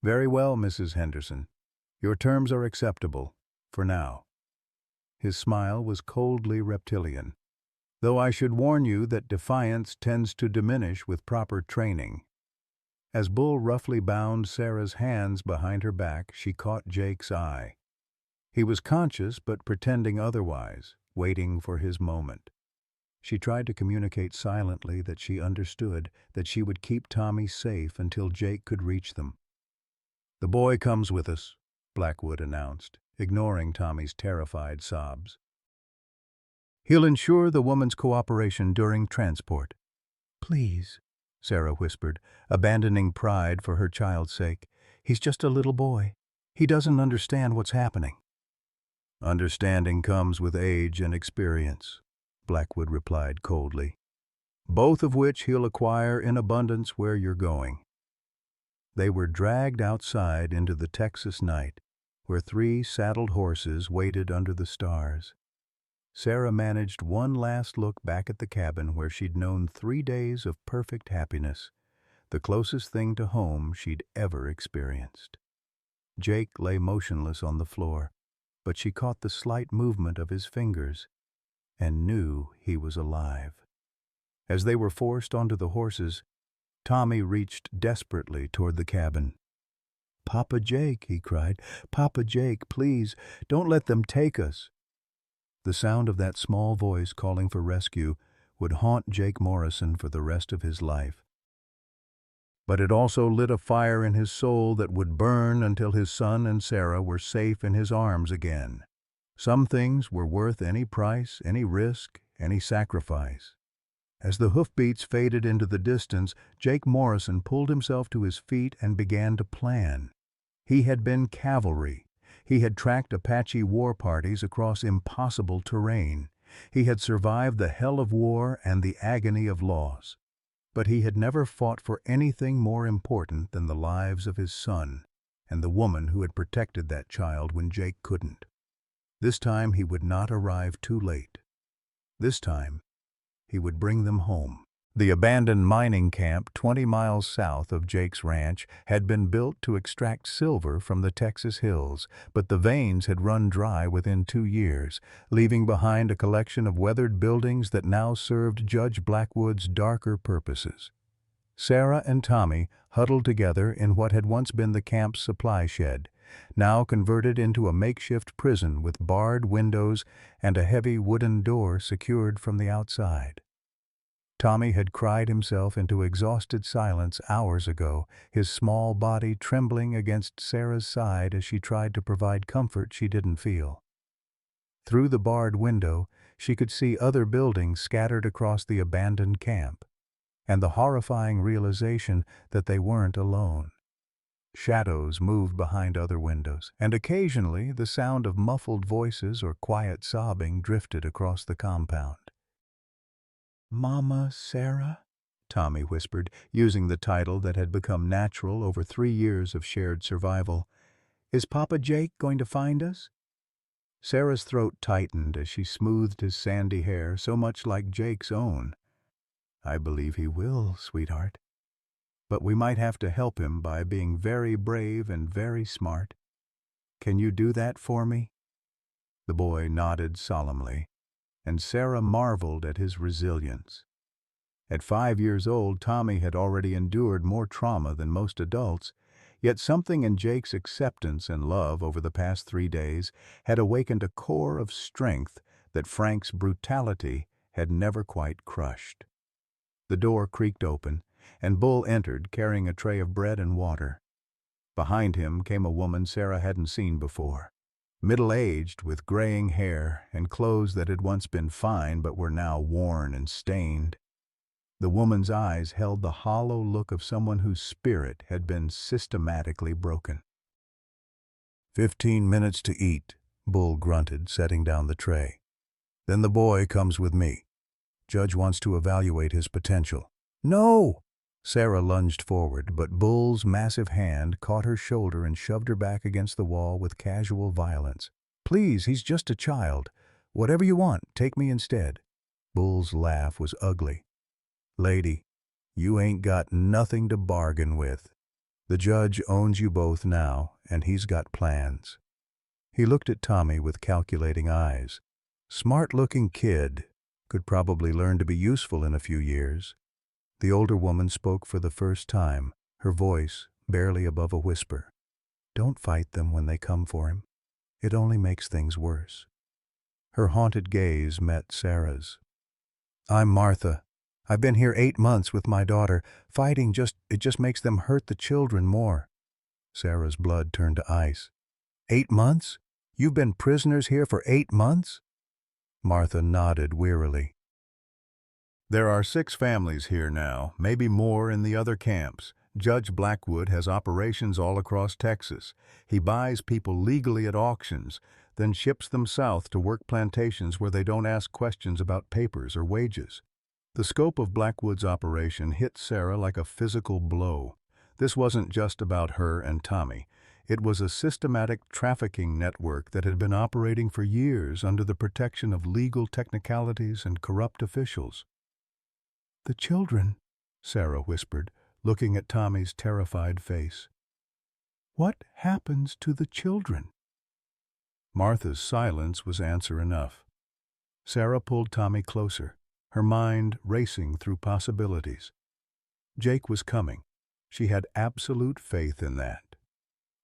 "Very well, Mrs. Henderson. Your terms are acceptable, for now." His smile was coldly reptilian. "Though I should warn you that defiance tends to diminish with proper training." As Bull roughly bound Sarah's hands behind her back, she caught Jake's eye. He was conscious but pretending otherwise, waiting for his moment. She tried to communicate silently that she understood, that she would keep Tommy safe until Jake could reach them. "The boy comes with us," Blackwood announced, ignoring Tommy's terrified sobs. "He'll ensure the woman's cooperation during transport." "Please," Sarah whispered, abandoning pride for her child's sake. "He's just a little boy. He doesn't understand what's happening." "Understanding comes with age and experience," Blackwood replied coldly, "both of which he'll acquire in abundance where you're going." They were dragged outside into the Texas night, where 3 saddled horses waited under the stars. Sarah managed one last look back at the cabin where she'd known 3 days of perfect happiness, the closest thing to home she'd ever experienced. Jake lay motionless on the floor, but she caught the slight movement of his fingers and knew he was alive. As they were forced onto the horses, Tommy reached desperately toward the cabin. "Papa Jake," he cried, "Papa Jake, please, don't let them take us." The sound of that small voice calling for rescue would haunt Jake Morrison for the rest of his life. But it also lit a fire in his soul that would burn until his son and Sarah were safe in his arms again. Some things were worth any price, any risk, any sacrifice. As the hoofbeats faded into the distance, Jake Morrison pulled himself to his feet and began to plan. He had been cavalry. He had tracked Apache war parties across impossible terrain. He had survived the hell of war and the agony of loss. But he had never fought for anything more important than the lives of his son and the woman who had protected that child when Jake couldn't. This time he would not arrive too late. This time he would bring them home. The abandoned mining camp 20 miles south of Jake's ranch had been built to extract silver from the Texas hills, but the veins had run dry within 2 years, leaving behind a collection of weathered buildings that now served Judge Blackwood's darker purposes. Sarah and Tommy huddled together in what had once been the camp's supply shed, now converted into a makeshift prison with barred windows and a heavy wooden door secured from the outside. Tommy had cried himself into exhausted silence hours ago, his small body trembling against Sarah's side as she tried to provide comfort she didn't feel. Through the barred window, she could see other buildings scattered across the abandoned camp, and the horrifying realization that they weren't alone. Shadows moved behind other windows, and occasionally the sound of muffled voices or quiet sobbing drifted across the compound. "Mama Sarah?" Tommy whispered, using the title that had become natural over 3 years of shared survival. "Is Papa Jake going to find us?" Sarah's throat tightened as she smoothed his sandy hair so much like Jake's own. "I believe he will, sweetheart. But we might have to help him by being very brave and very smart. Can you do that for me?" The boy nodded solemnly, and Sarah marveled at his resilience. At 5 years old, Tommy had already endured more trauma than most adults, yet something in Jake's acceptance and love over the past 3 days had awakened a core of strength that Frank's brutality had never quite crushed. The door creaked open, and Bull entered carrying a tray of bread and water. Behind him came a woman Sarah hadn't seen before. Middle-aged, with graying hair and clothes that had once been fine but were now worn and stained. The woman's eyes held the hollow look of someone whose spirit had been systematically broken. "15 minutes to eat," Bull grunted, setting down the tray. "Then the boy comes with me. Judge wants to evaluate his potential." "No!" Sarah lunged forward, but Bull's massive hand caught her shoulder and shoved her back against the wall with casual violence. "Please, he's just a child. Whatever you want, take me instead." Bull's laugh was ugly. "Lady, you ain't got nothing to bargain with. The judge owns you both now, and he's got plans." He looked at Tommy with calculating eyes. Smart-looking kid, could probably learn to be useful in a few years. The older woman spoke for the first time, her voice barely above a whisper. "Don't fight them when they come for him. It only makes things worse." Her haunted gaze met Sarah's. "I'm Martha. I've been here 8 months with my daughter. Fighting it just makes them hurt the children more." Sarah's blood turned to ice. 8 months? You've been prisoners here for 8 months?" Martha nodded wearily. There are 6 families here now, maybe more in the other camps. Judge Blackwood has operations all across Texas. He buys people legally at auctions, then ships them south to work plantations where they don't ask questions about papers or wages. The scope of Blackwood's operation hit Sarah like a physical blow. This wasn't just about her and Tommy. It was a systematic trafficking network that had been operating for years under the protection of legal technicalities and corrupt officials. "The children," Sarah whispered, looking at Tommy's terrified face. "What happens to the children?" Martha's silence was answer enough. Sarah pulled Tommy closer, her mind racing through possibilities. Jake was coming. She had absolute faith in that.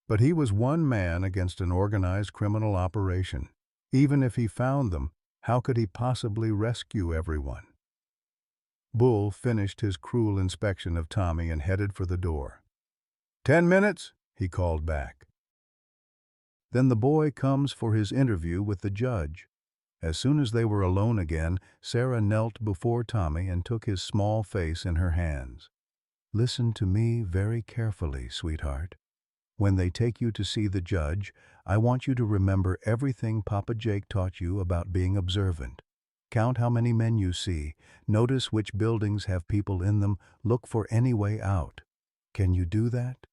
But he was one man against an organized criminal operation. Even if he found them, how could he possibly rescue everyone? Bull finished his cruel inspection of Tommy and headed for the door. 10 minutes, he called back. Then the boy comes for his interview with the judge. As soon as they were alone again, Sarah knelt before Tommy and took his small face in her hands. "Listen to me very carefully, sweetheart. When they take you to see the judge, I want you to remember everything Papa Jake taught you about being observant. Count how many men you see. Notice which buildings have people in them. Look for any way out. Can you do that?"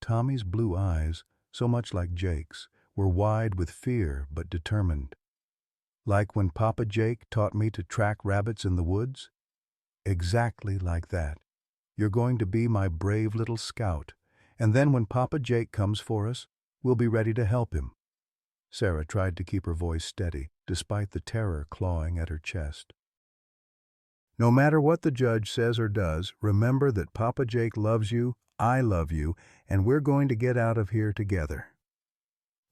Tommy's blue eyes, so much like Jake's, were wide with fear but determined. "Like when Papa Jake taught me to track rabbits in the woods?" "Exactly like that. You're going to be my brave little scout, and then when Papa Jake comes for us, we'll be ready to help him." Sarah tried to keep her voice steady, despite the terror clawing at her chest. "No matter what the judge says or does, remember that Papa Jake loves you, I love you, and we're going to get out of here together."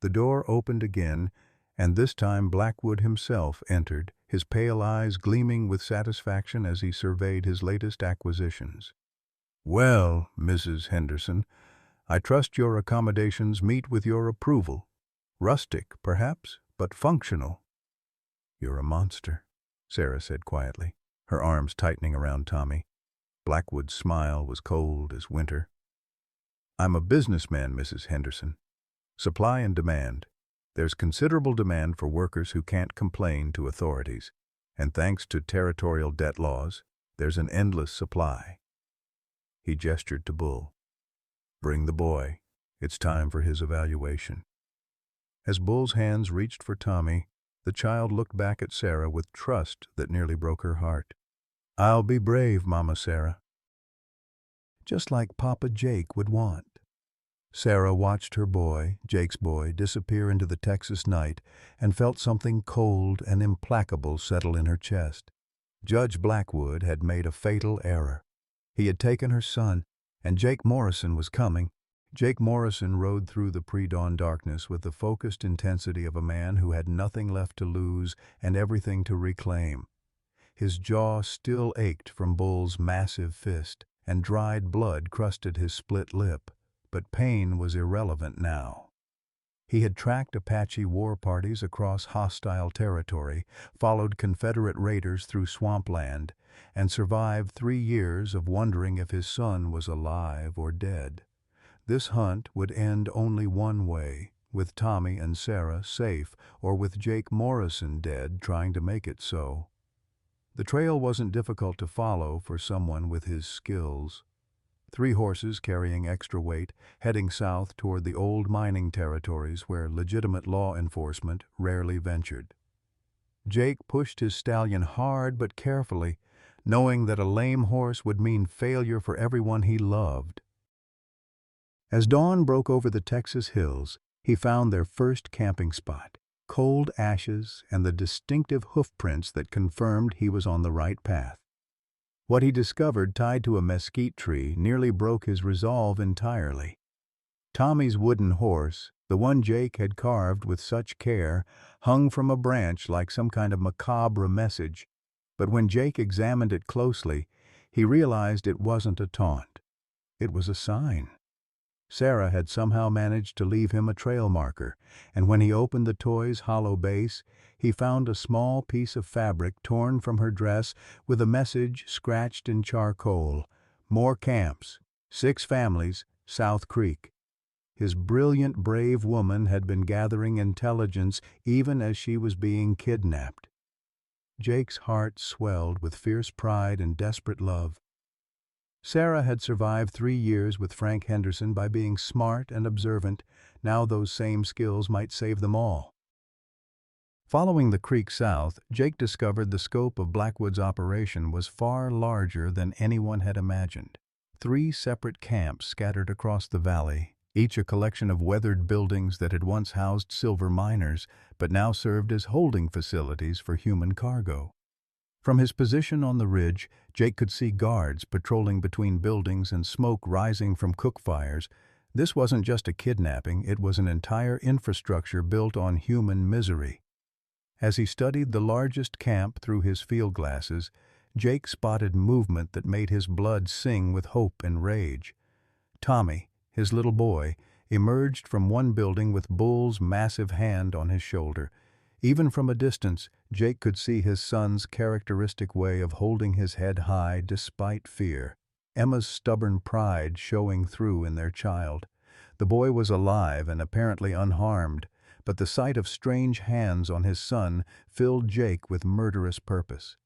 The door opened again, and this time Blackwood himself entered, his pale eyes gleaming with satisfaction as he surveyed his latest acquisitions. "Well, Mrs. Henderson, I trust your accommodations meet with your approval. Rustic, perhaps, but functional." "You're a monster," Sarah said quietly, her arms tightening around Tommy. Blackwood's smile was cold as winter. "I'm a businessman, Mrs. Henderson. Supply and demand. There's considerable demand for workers who can't complain to authorities, and thanks to territorial debt laws, there's an endless supply." He gestured to Bull. "Bring the boy. It's time for his evaluation." As Bull's hands reached for Tommy, the child looked back at Sarah with trust that nearly broke her heart. "I'll be brave, Mama Sarah." "Just like Papa Jake would want." Sarah watched her boy, Jake's boy, disappear into the Texas night and felt something cold and implacable settle in her chest. Judge Blackwood had made a fatal error. He had taken her son, and Jake Morrison was coming. Jake Morrison rode through the pre-dawn darkness with the focused intensity of a man who had nothing left to lose and everything to reclaim. His jaw still ached from Bull's massive fist, and dried blood crusted his split lip, but pain was irrelevant now. He had tracked Apache war parties across hostile territory, followed Confederate raiders through swampland, and survived 3 years of wondering if his son was alive or dead. This hunt would end only one way, with Tommy and Sarah safe, or with Jake Morrison dead trying to make it so. The trail wasn't difficult to follow for someone with his skills. 3 horses carrying extra weight, heading south toward the old mining territories where legitimate law enforcement rarely ventured. Jake pushed his stallion hard but carefully, knowing that a lame horse would mean failure for everyone he loved. As dawn broke over the Texas hills, he found their first camping spot, cold ashes and the distinctive hoofprints that confirmed he was on the right path. What he discovered tied to a mesquite tree nearly broke his resolve entirely. Tommy's wooden horse, the one Jake had carved with such care, hung from a branch like some kind of macabre message, but when Jake examined it closely, he realized it wasn't a taunt. It was a sign. Sarah had somehow managed to leave him a trail marker, and when he opened the toy's hollow base, he found a small piece of fabric torn from her dress with a message scratched in charcoal: "More camps. 6 families, South Creek." His brilliant, brave woman had been gathering intelligence even as she was being kidnapped. Jake's heart swelled with fierce pride and desperate love. Sarah had survived 3 years with Frank Henderson by being smart and observant. Now those same skills might save them all. Following the creek south, Jake discovered the scope of Blackwood's operation was far larger than anyone had imagined. 3 separate camps scattered across the valley, each a collection of weathered buildings that had once housed silver miners, but now served as holding facilities for human cargo. From his position on the ridge, Jake could see guards patrolling between buildings and smoke rising from cook fires. This wasn't just a kidnapping, it was an entire infrastructure built on human misery. As he studied the largest camp through his field glasses, Jake spotted movement that made his blood sing with hope and rage. Tommy, his little boy, emerged from one building with Bull's massive hand on his shoulder. Even from a distance, Jake could see his son's characteristic way of holding his head high despite fear, Emma's stubborn pride showing through in their child. The boy was alive and apparently unharmed, but the sight of strange hands on his son filled Jake with murderous purpose.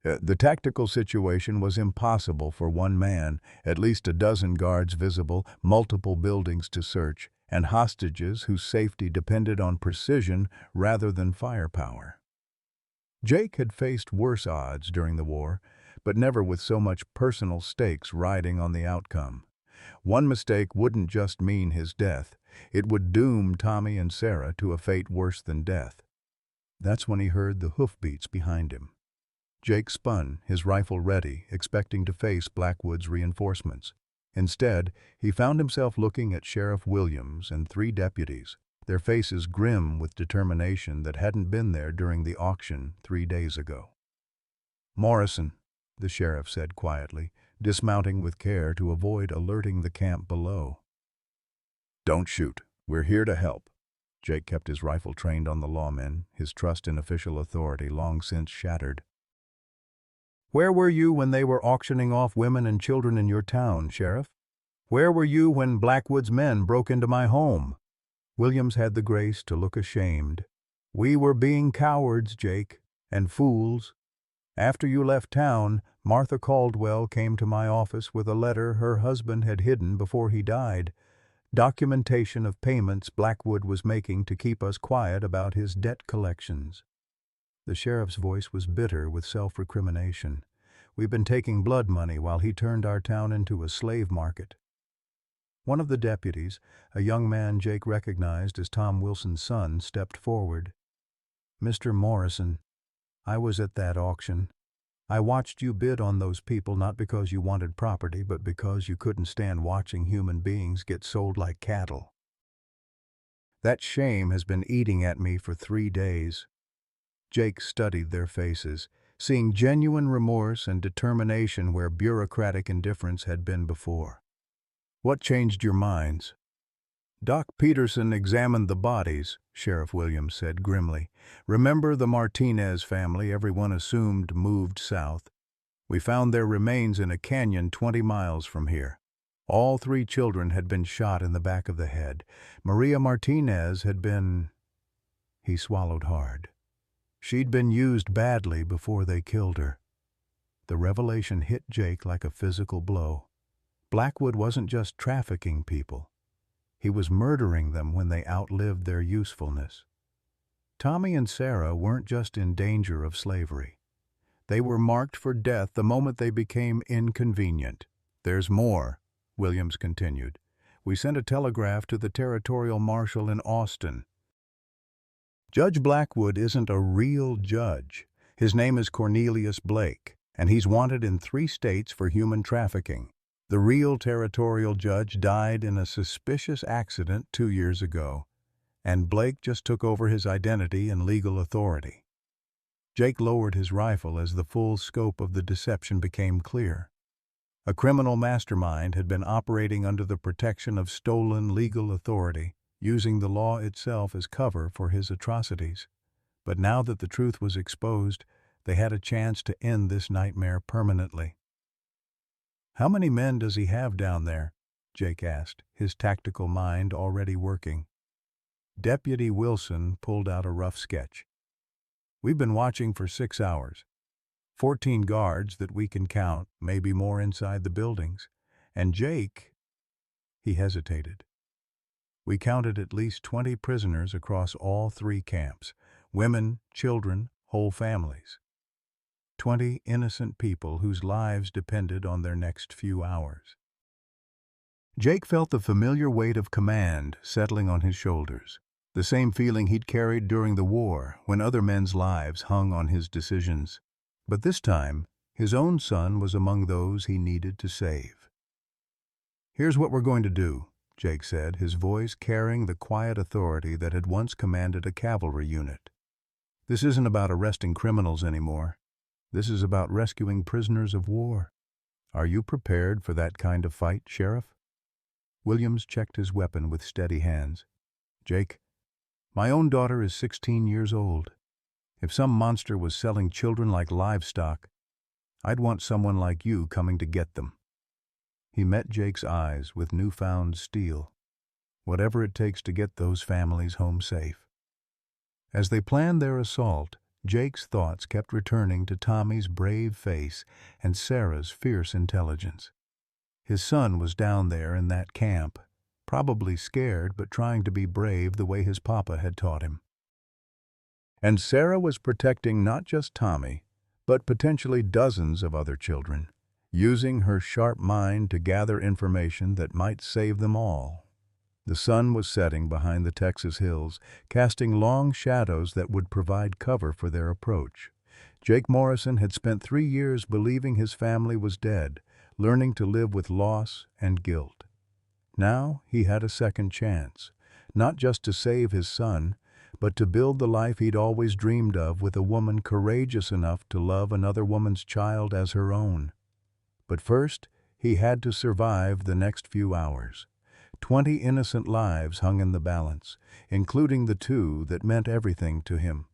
The tactical situation was impossible for one man, at least a dozen guards visible, multiple buildings to search, and hostages whose safety depended on precision rather than firepower. Jake had faced worse odds during the war, but never with so much personal stakes riding on the outcome. One mistake wouldn't just mean his death, it would doom Tommy and Sarah to a fate worse than death. That's when he heard the hoofbeats behind him. Jake spun, his rifle ready, expecting to face Blackwood's reinforcements. Instead, he found himself looking at Sheriff Williams and 3 deputies, their faces grim with determination that hadn't been there during the auction 3 days ago. "Morrison," the sheriff said quietly, dismounting with care to avoid alerting the camp below. "Don't shoot. We're here to help." Jake kept his rifle trained on the lawmen, his trust in official authority long since shattered. "Where were you when they were auctioning off women and children in your town, Sheriff? Where were you when Blackwood's men broke into my home?" Williams had the grace to look ashamed. "We were being cowards, Jake, and fools. After you left town, Martha Caldwell came to my office with a letter her husband had hidden before he died. Documentation of payments Blackwood was making to keep us quiet about his debt collections." The sheriff's voice was bitter with self-recrimination. "We've been taking blood money while he turned our town into a slave market." One of the deputies, a young man Jake recognized as Tom Wilson's son, stepped forward. "Mr. Morrison, I was at that auction. I watched you bid on those people not because you wanted property, but because you couldn't stand watching human beings get sold like cattle. That shame has been eating at me for 3 days. Jake studied their faces, seeing genuine remorse and determination where bureaucratic indifference had been before. "What changed your minds?" "Doc Peterson examined the bodies," Sheriff Williams said grimly. "Remember the Martinez family everyone assumed moved south? We found their remains in a canyon 20 miles from here. All 3 children had been shot in the back of the head. Maria Martinez had been—" He swallowed hard. "She'd been used badly before they killed her." The revelation hit Jake like a physical blow. Blackwood wasn't just trafficking people. He was murdering them when they outlived their usefulness. Tommy and Sarah weren't just in danger of slavery. They were marked for death the moment they became inconvenient. "There's more," Williams continued. "We sent a telegraph to the territorial marshal in Austin. Judge Blackwood isn't a real judge. His name is Cornelius Blake, and he's wanted in 3 states for human trafficking. The real territorial judge died in a suspicious accident 2 years ago, and Blake just took over his identity and legal authority." Jake lowered his rifle as the full scope of the deception became clear. A criminal mastermind had been operating under the protection of stolen legal authority, using the law itself as cover for his atrocities. But now that the truth was exposed, they had a chance to end this nightmare permanently. "How many men does he have down there?" Jake asked, his tactical mind already working. Deputy Wilson pulled out a rough sketch. "We've been watching for 6 hours. 14 guards that we can count, maybe more inside the buildings. And Jake—" he hesitated. "We counted at least 20 prisoners across all 3 camps. Women, children, whole families. 20 innocent people whose lives depended on their next few hours." Jake felt the familiar weight of command settling on his shoulders, the same feeling he'd carried during the war when other men's lives hung on his decisions. But this time, his own son was among those he needed to save. "Here's what we're going to do," Jake said, his voice carrying the quiet authority that had once commanded a cavalry unit. "This isn't about arresting criminals anymore. This is about rescuing prisoners of war. Are you prepared for that kind of fight, Sheriff?" Williams checked his weapon with steady hands. "Jake, my own daughter is 16 years old. If some monster was selling children like livestock, I'd want someone like you coming to get them." He met Jake's eyes with newfound steel. Whatever it takes to get those families home safe. As they planned their assault, Jake's thoughts kept returning to Tommy's brave face and Sarah's fierce intelligence. His son was down there in that camp, probably scared but trying to be brave the way his papa had taught him. And Sarah was protecting not just Tommy, but potentially dozens of other children, using her sharp mind to gather information that might save them all. The sun was setting behind the Texas hills, casting long shadows that would provide cover for their approach. Jake Morrison had spent 3 years believing his family was dead, learning to live with loss and guilt. Now he had a second chance, not just to save his son, but to build the life he'd always dreamed of with a woman courageous enough to love another woman's child as her own. But first, he had to survive the next few hours. 20 innocent lives hung in the balance, including the 2 that meant everything to him.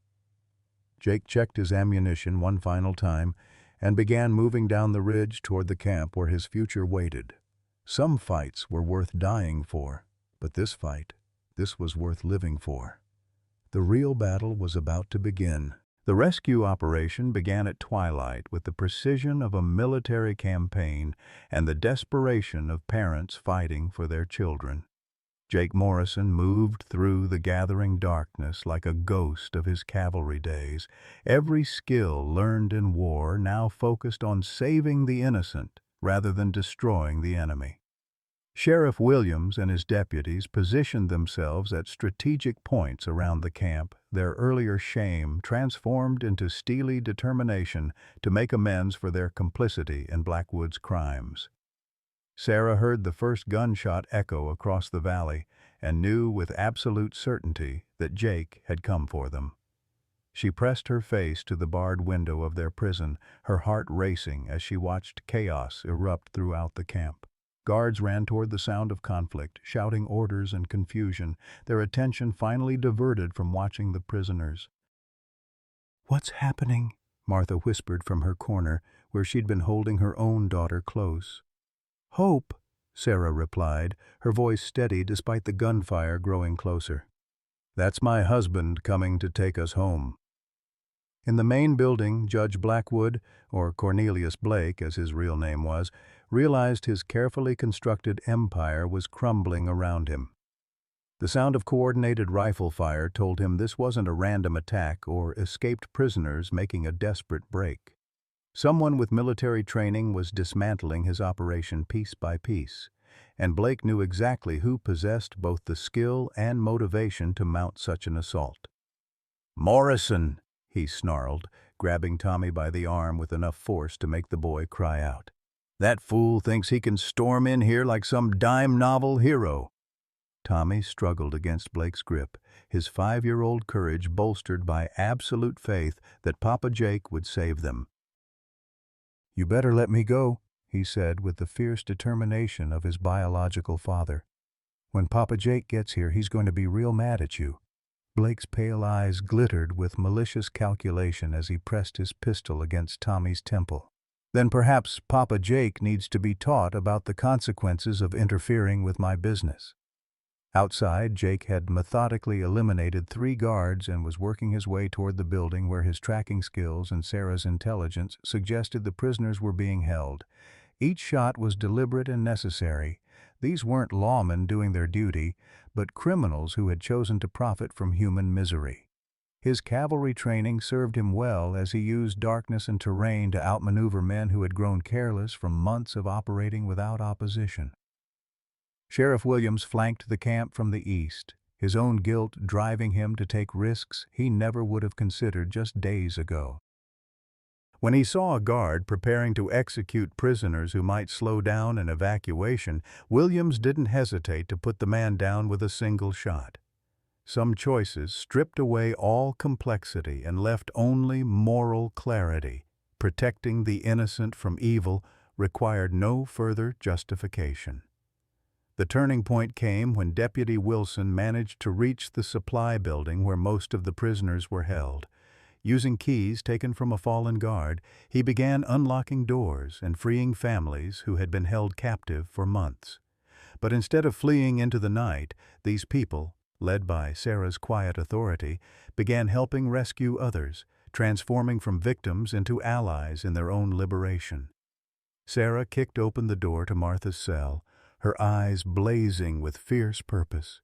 Jake checked his ammunition one final time and began moving down the ridge toward the camp where his future waited. Some fights were worth dying for, but this was worth living for. The real battle was about to begin. The rescue operation began at twilight with the precision of a military campaign and the desperation of parents fighting for their children. Jake Morrison moved through the gathering darkness like a ghost of his cavalry days, every skill learned in war now focused on saving the innocent rather than destroying the enemy. Sheriff Williams and his deputies positioned themselves at strategic points around the camp, their earlier shame transformed into steely determination to make amends for their complicity in Blackwood's crimes. Sarah heard the first gunshot echo across the valley and knew with absolute certainty that Jake had come for them. She pressed her face to the barred window of their prison, her heart racing as she watched chaos erupt throughout the camp. Guards ran toward the sound of conflict, shouting orders and confusion, their attention finally diverted from watching the prisoners. "What's happening?" Martha whispered from her corner, where she'd been holding her own daughter close. "Hope," Sarah replied, her voice steady despite the gunfire growing closer. "That's my husband coming to take us home." In the main building, Judge Blackwood, or Cornelius Blake as his real name was, realized his carefully constructed empire was crumbling around him. The sound of coordinated rifle fire told him this wasn't a random attack or escaped prisoners making a desperate break. Someone with military training was dismantling his operation piece by piece, and Blake knew exactly who possessed both the skill and motivation to mount such an assault. "Morrison!" he snarled, grabbing Tommy by the arm with enough force to make the boy cry out. "That fool thinks he can storm in here like some dime novel hero." Tommy struggled against Blake's grip, his 5-year-old courage bolstered by absolute faith that Papa Jake would save them. "You better let me go," he said with the fierce determination of his biological father. "When Papa Jake gets here, he's going to be real mad at you." Blake's pale eyes glittered with malicious calculation as he pressed his pistol against Tommy's temple. "Then perhaps Papa Jake needs to be taught about the consequences of interfering with my business." Outside, Jake had methodically eliminated 3 guards and was working his way toward the building where his tracking skills and Sarah's intelligence suggested the prisoners were being held. Each shot was deliberate and necessary. These weren't lawmen doing their duty, but criminals who had chosen to profit from human misery. His cavalry training served him well as he used darkness and terrain to outmaneuver men who had grown careless from months of operating without opposition. Sheriff Williams flanked the camp from the east, his own guilt driving him to take risks he never would have considered just days ago. When he saw a guard preparing to execute prisoners who might slow down an evacuation, Williams didn't hesitate to put the man down with a single shot. Some choices stripped away all complexity and left only moral clarity. Protecting the innocent from evil required no further justification. The turning point came when Deputy Wilson managed to reach the supply building where most of the prisoners were held. Using keys taken from a fallen guard, he began unlocking doors and freeing families who had been held captive for months. But instead of fleeing into the night, these people, led by Sarah's quiet authority, began helping rescue others, transforming from victims into allies in their own liberation. Sarah kicked open the door to Martha's cell, her eyes blazing with fierce purpose.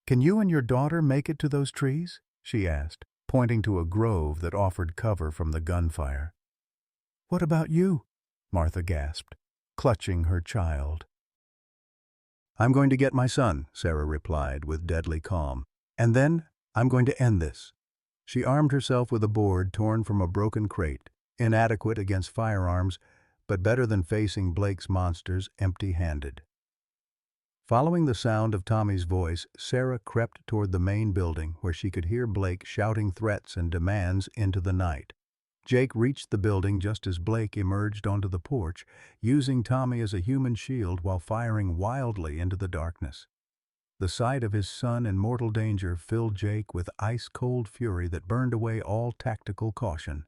"Can you and your daughter make it to those trees?" she asked, pointing to a grove that offered cover from the gunfire. "What about you?" Martha gasped, clutching her child. "I'm going to get my son," Sarah replied with deadly calm. "And then I'm going to end this." She armed herself with a board torn from a broken crate, inadequate against firearms, but better than facing Blake's monsters empty-handed. Following the sound of Tommy's voice, Sarah crept toward the main building where she could hear Blake shouting threats and demands into the night. Jake reached the building just as Blake emerged onto the porch, using Tommy as a human shield while firing wildly into the darkness. The sight of his son in mortal danger filled Jake with ice-cold fury that burned away all tactical caution.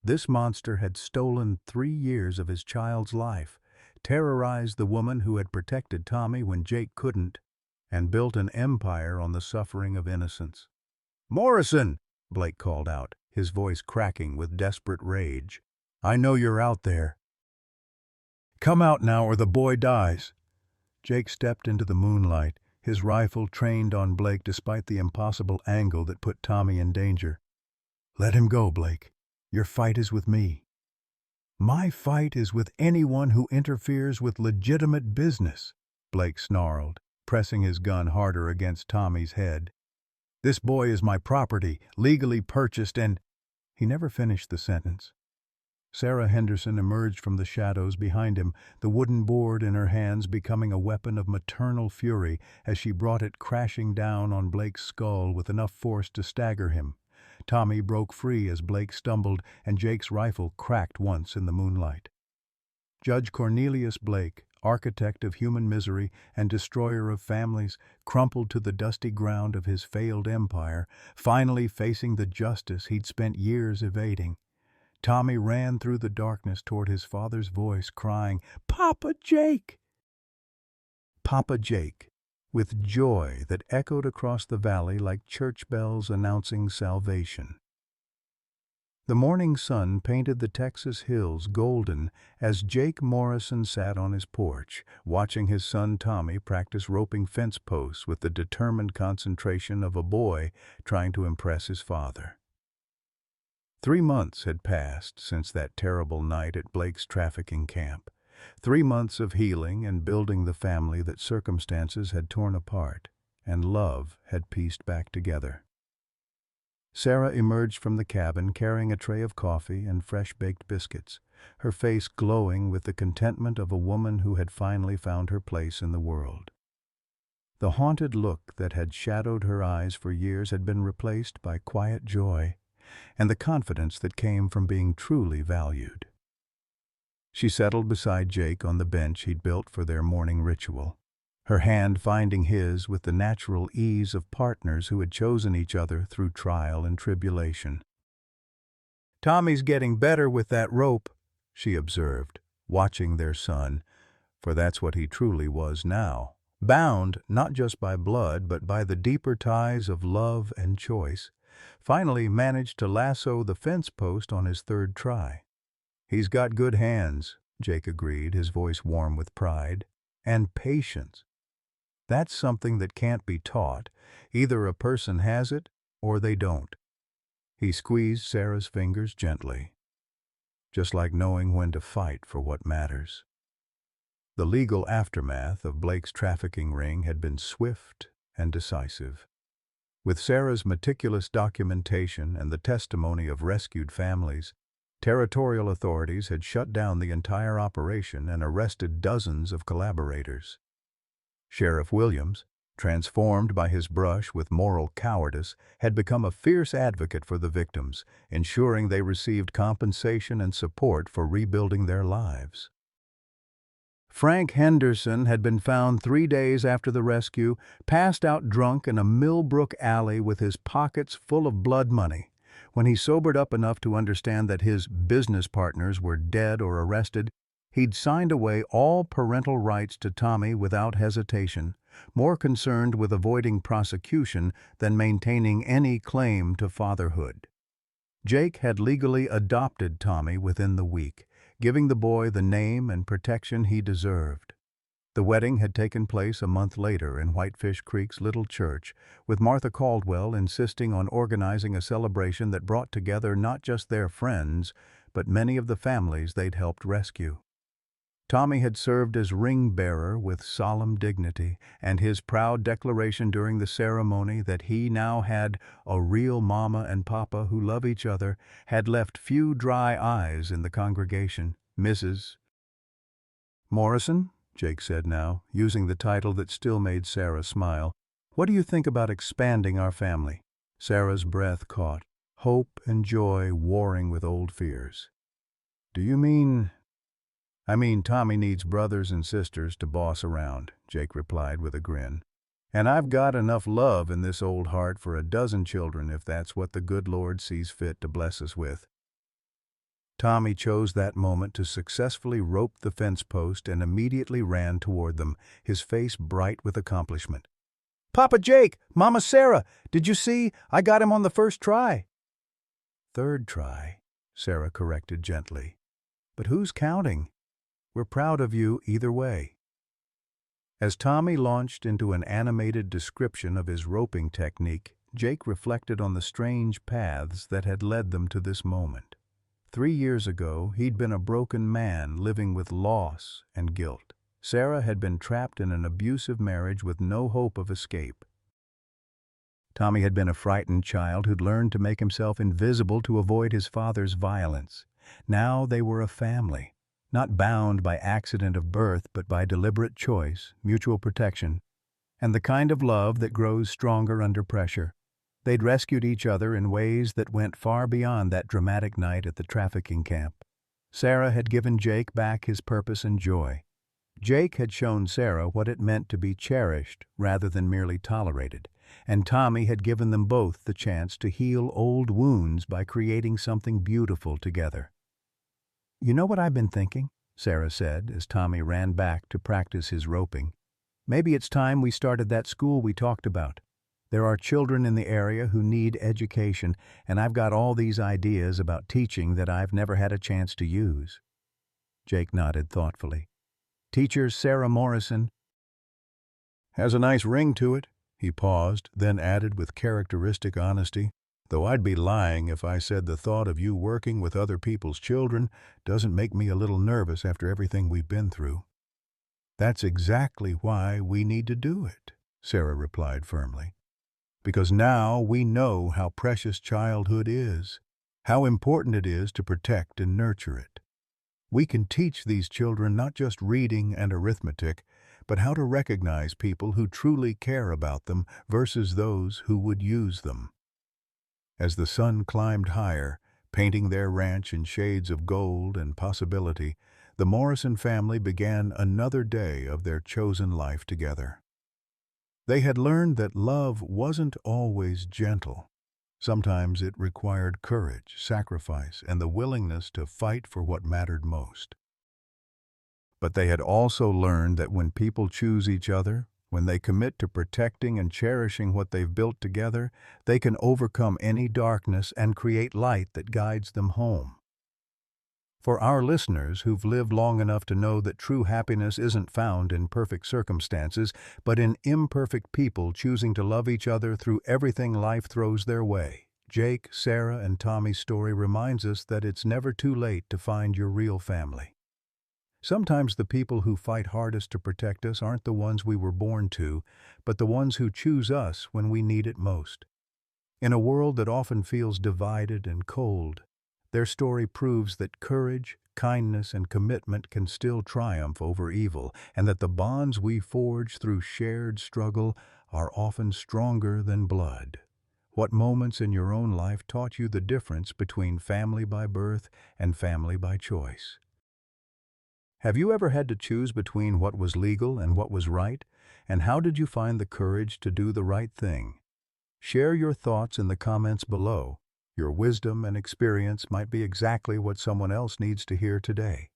This monster had stolen 3 years of his child's life, terrorized the woman who had protected Tommy when Jake couldn't, and built an empire on the suffering of innocence. "Morrison!" Blake called out, his voice cracking with desperate rage. "I know you're out there. Come out now or the boy dies." Jake stepped into the moonlight, his rifle trained on Blake despite the impossible angle that put Tommy in danger. "Let him go, Blake. Your fight is with me." "My fight is with anyone who interferes with legitimate business," Blake snarled, pressing his gun harder against Tommy's head. "This boy is my property, legally purchased and—" He never finished the sentence. Sarah Henderson emerged from the shadows behind him, the wooden board in her hands becoming a weapon of maternal fury as she brought it crashing down on Blake's skull with enough force to stagger him. Tommy broke free as Blake stumbled, and Jake's rifle cracked once in the moonlight. Judge Cornelius Blake, architect of human misery and destroyer of families, crumpled to the dusty ground of his failed empire, finally facing the justice he'd spent years evading. Tommy ran through the darkness toward his father's voice, crying, "Papa Jake!" Papa Jake, with joy that echoed across the valley like church bells announcing salvation. The morning sun painted the Texas hills golden as Jake Morrison sat on his porch, watching his son Tommy practice roping fence posts with the determined concentration of a boy trying to impress his father. 3 months had passed since that terrible night at Blake's trafficking camp. 3 months of healing and building the family that circumstances had torn apart, and love had pieced back together. Sarah emerged from the cabin carrying a tray of coffee and fresh-baked biscuits, her face glowing with the contentment of a woman who had finally found her place in the world. The haunted look that had shadowed her eyes for years had been replaced by quiet joy, and the confidence that came from being truly valued. She settled beside Jake on the bench he'd built for their morning ritual, her hand finding his with the natural ease of partners who had chosen each other through trial and tribulation. "Tommy's getting better with that rope," she observed, watching their son, for that's what he truly was now, bound not just by blood but by the deeper ties of love and choice, finally managed to lasso the fence post on his third try. "He's got good hands," Jake agreed, his voice warm with pride. "And patience. That's something that can't be taught. Either a person has it or they don't." He squeezed Sarah's fingers gently, just like knowing when to fight for what matters. The legal aftermath of Blake's trafficking ring had been swift and decisive. With Sarah's meticulous documentation and the testimony of rescued families, territorial authorities had shut down the entire operation and arrested dozens of collaborators. Sheriff Williams, transformed by his brush with moral cowardice, had become a fierce advocate for the victims, ensuring they received compensation and support for rebuilding their lives. Frank Henderson had been found 3 days after the rescue, passed out drunk in a Millbrook alley with his pockets full of blood money. When he sobered up enough to understand that his business partners were dead or arrested, he'd signed away all parental rights to Tommy without hesitation, more concerned with avoiding prosecution than maintaining any claim to fatherhood. Jake had legally adopted Tommy within the week, giving the boy the name and protection he deserved. The wedding had taken place a month later in Whitefish Creek's little church, with Martha Caldwell insisting on organizing a celebration that brought together not just their friends, but many of the families they'd helped rescue. Tommy had served as ring-bearer with solemn dignity, and his proud declaration during the ceremony that he now had a real mama and papa who love each other had left few dry eyes in the congregation. "Mrs. Morrison," Jake said now, using the title that still made Sarah smile, "what do you think about expanding our family?" Sarah's breath caught, hope and joy warring with old fears. "Do you mean—" "I mean Tommy needs brothers and sisters to boss around," Jake replied with a grin. "And I've got enough love in this old heart for a dozen children if that's what the good Lord sees fit to bless us with." Tommy chose that moment to successfully rope the fence post and immediately ran toward them, his face bright with accomplishment. "Papa Jake! Mama Sarah! Did you see? I got him on the first try." "Third try," Sarah corrected gently. "But who's counting? We're proud of you either way." As Tommy launched into an animated description of his roping technique, Jake reflected on the strange paths that had led them to this moment. 3 years ago, he'd been a broken man living with loss and guilt. Sarah had been trapped in an abusive marriage with no hope of escape. Tommy had been a frightened child who'd learned to make himself invisible to avoid his father's violence. Now they were a family, not bound by accident of birth but by deliberate choice, mutual protection, and the kind of love that grows stronger under pressure. They'd rescued each other in ways that went far beyond that dramatic night at the trafficking camp. Sarah had given Jake back his purpose and joy. Jake had shown Sarah what it meant to be cherished rather than merely tolerated, and Tommy had given them both the chance to heal old wounds by creating something beautiful together. "You know what I've been thinking?" Sarah said as Tommy ran back to practice his roping. "Maybe it's time we started that school we talked about. There are children in the area who need education, and I've got all these ideas about teaching that I've never had a chance to use." Jake nodded thoughtfully. "Teacher Sarah Morrison has a nice ring to it." He paused, then added with characteristic honesty, "Though I'd be lying if I said the thought of you working with other people's children doesn't make me a little nervous after everything we've been through." "That's exactly why we need to do it," Sarah replied firmly. "Because now we know how precious childhood is, how important it is to protect and nurture it. We can teach these children not just reading and arithmetic, but how to recognize people who truly care about them versus those who would use them." As the sun climbed higher, painting their ranch in shades of gold and possibility, the Morrison family began another day of their chosen life together. They had learned that love wasn't always gentle. Sometimes it required courage, sacrifice, and the willingness to fight for what mattered most. But they had also learned that when people choose each other, when they commit to protecting and cherishing what they've built together, they can overcome any darkness and create light that guides them home. For our listeners who've lived long enough to know that true happiness isn't found in perfect circumstances, but in imperfect people choosing to love each other through everything life throws their way, Jake, Sarah, and Tommy's story reminds us that it's never too late to find your real family. Sometimes the people who fight hardest to protect us aren't the ones we were born to, but the ones who choose us when we need it most. In a world that often feels divided and cold, their story proves that courage, kindness, and commitment can still triumph over evil, and that the bonds we forge through shared struggle are often stronger than blood. What moments in your own life taught you the difference between family by birth and family by choice? Have you ever had to choose between what was legal and what was right? And how did you find the courage to do the right thing? Share your thoughts in the comments below. Your wisdom and experience might be exactly what someone else needs to hear today.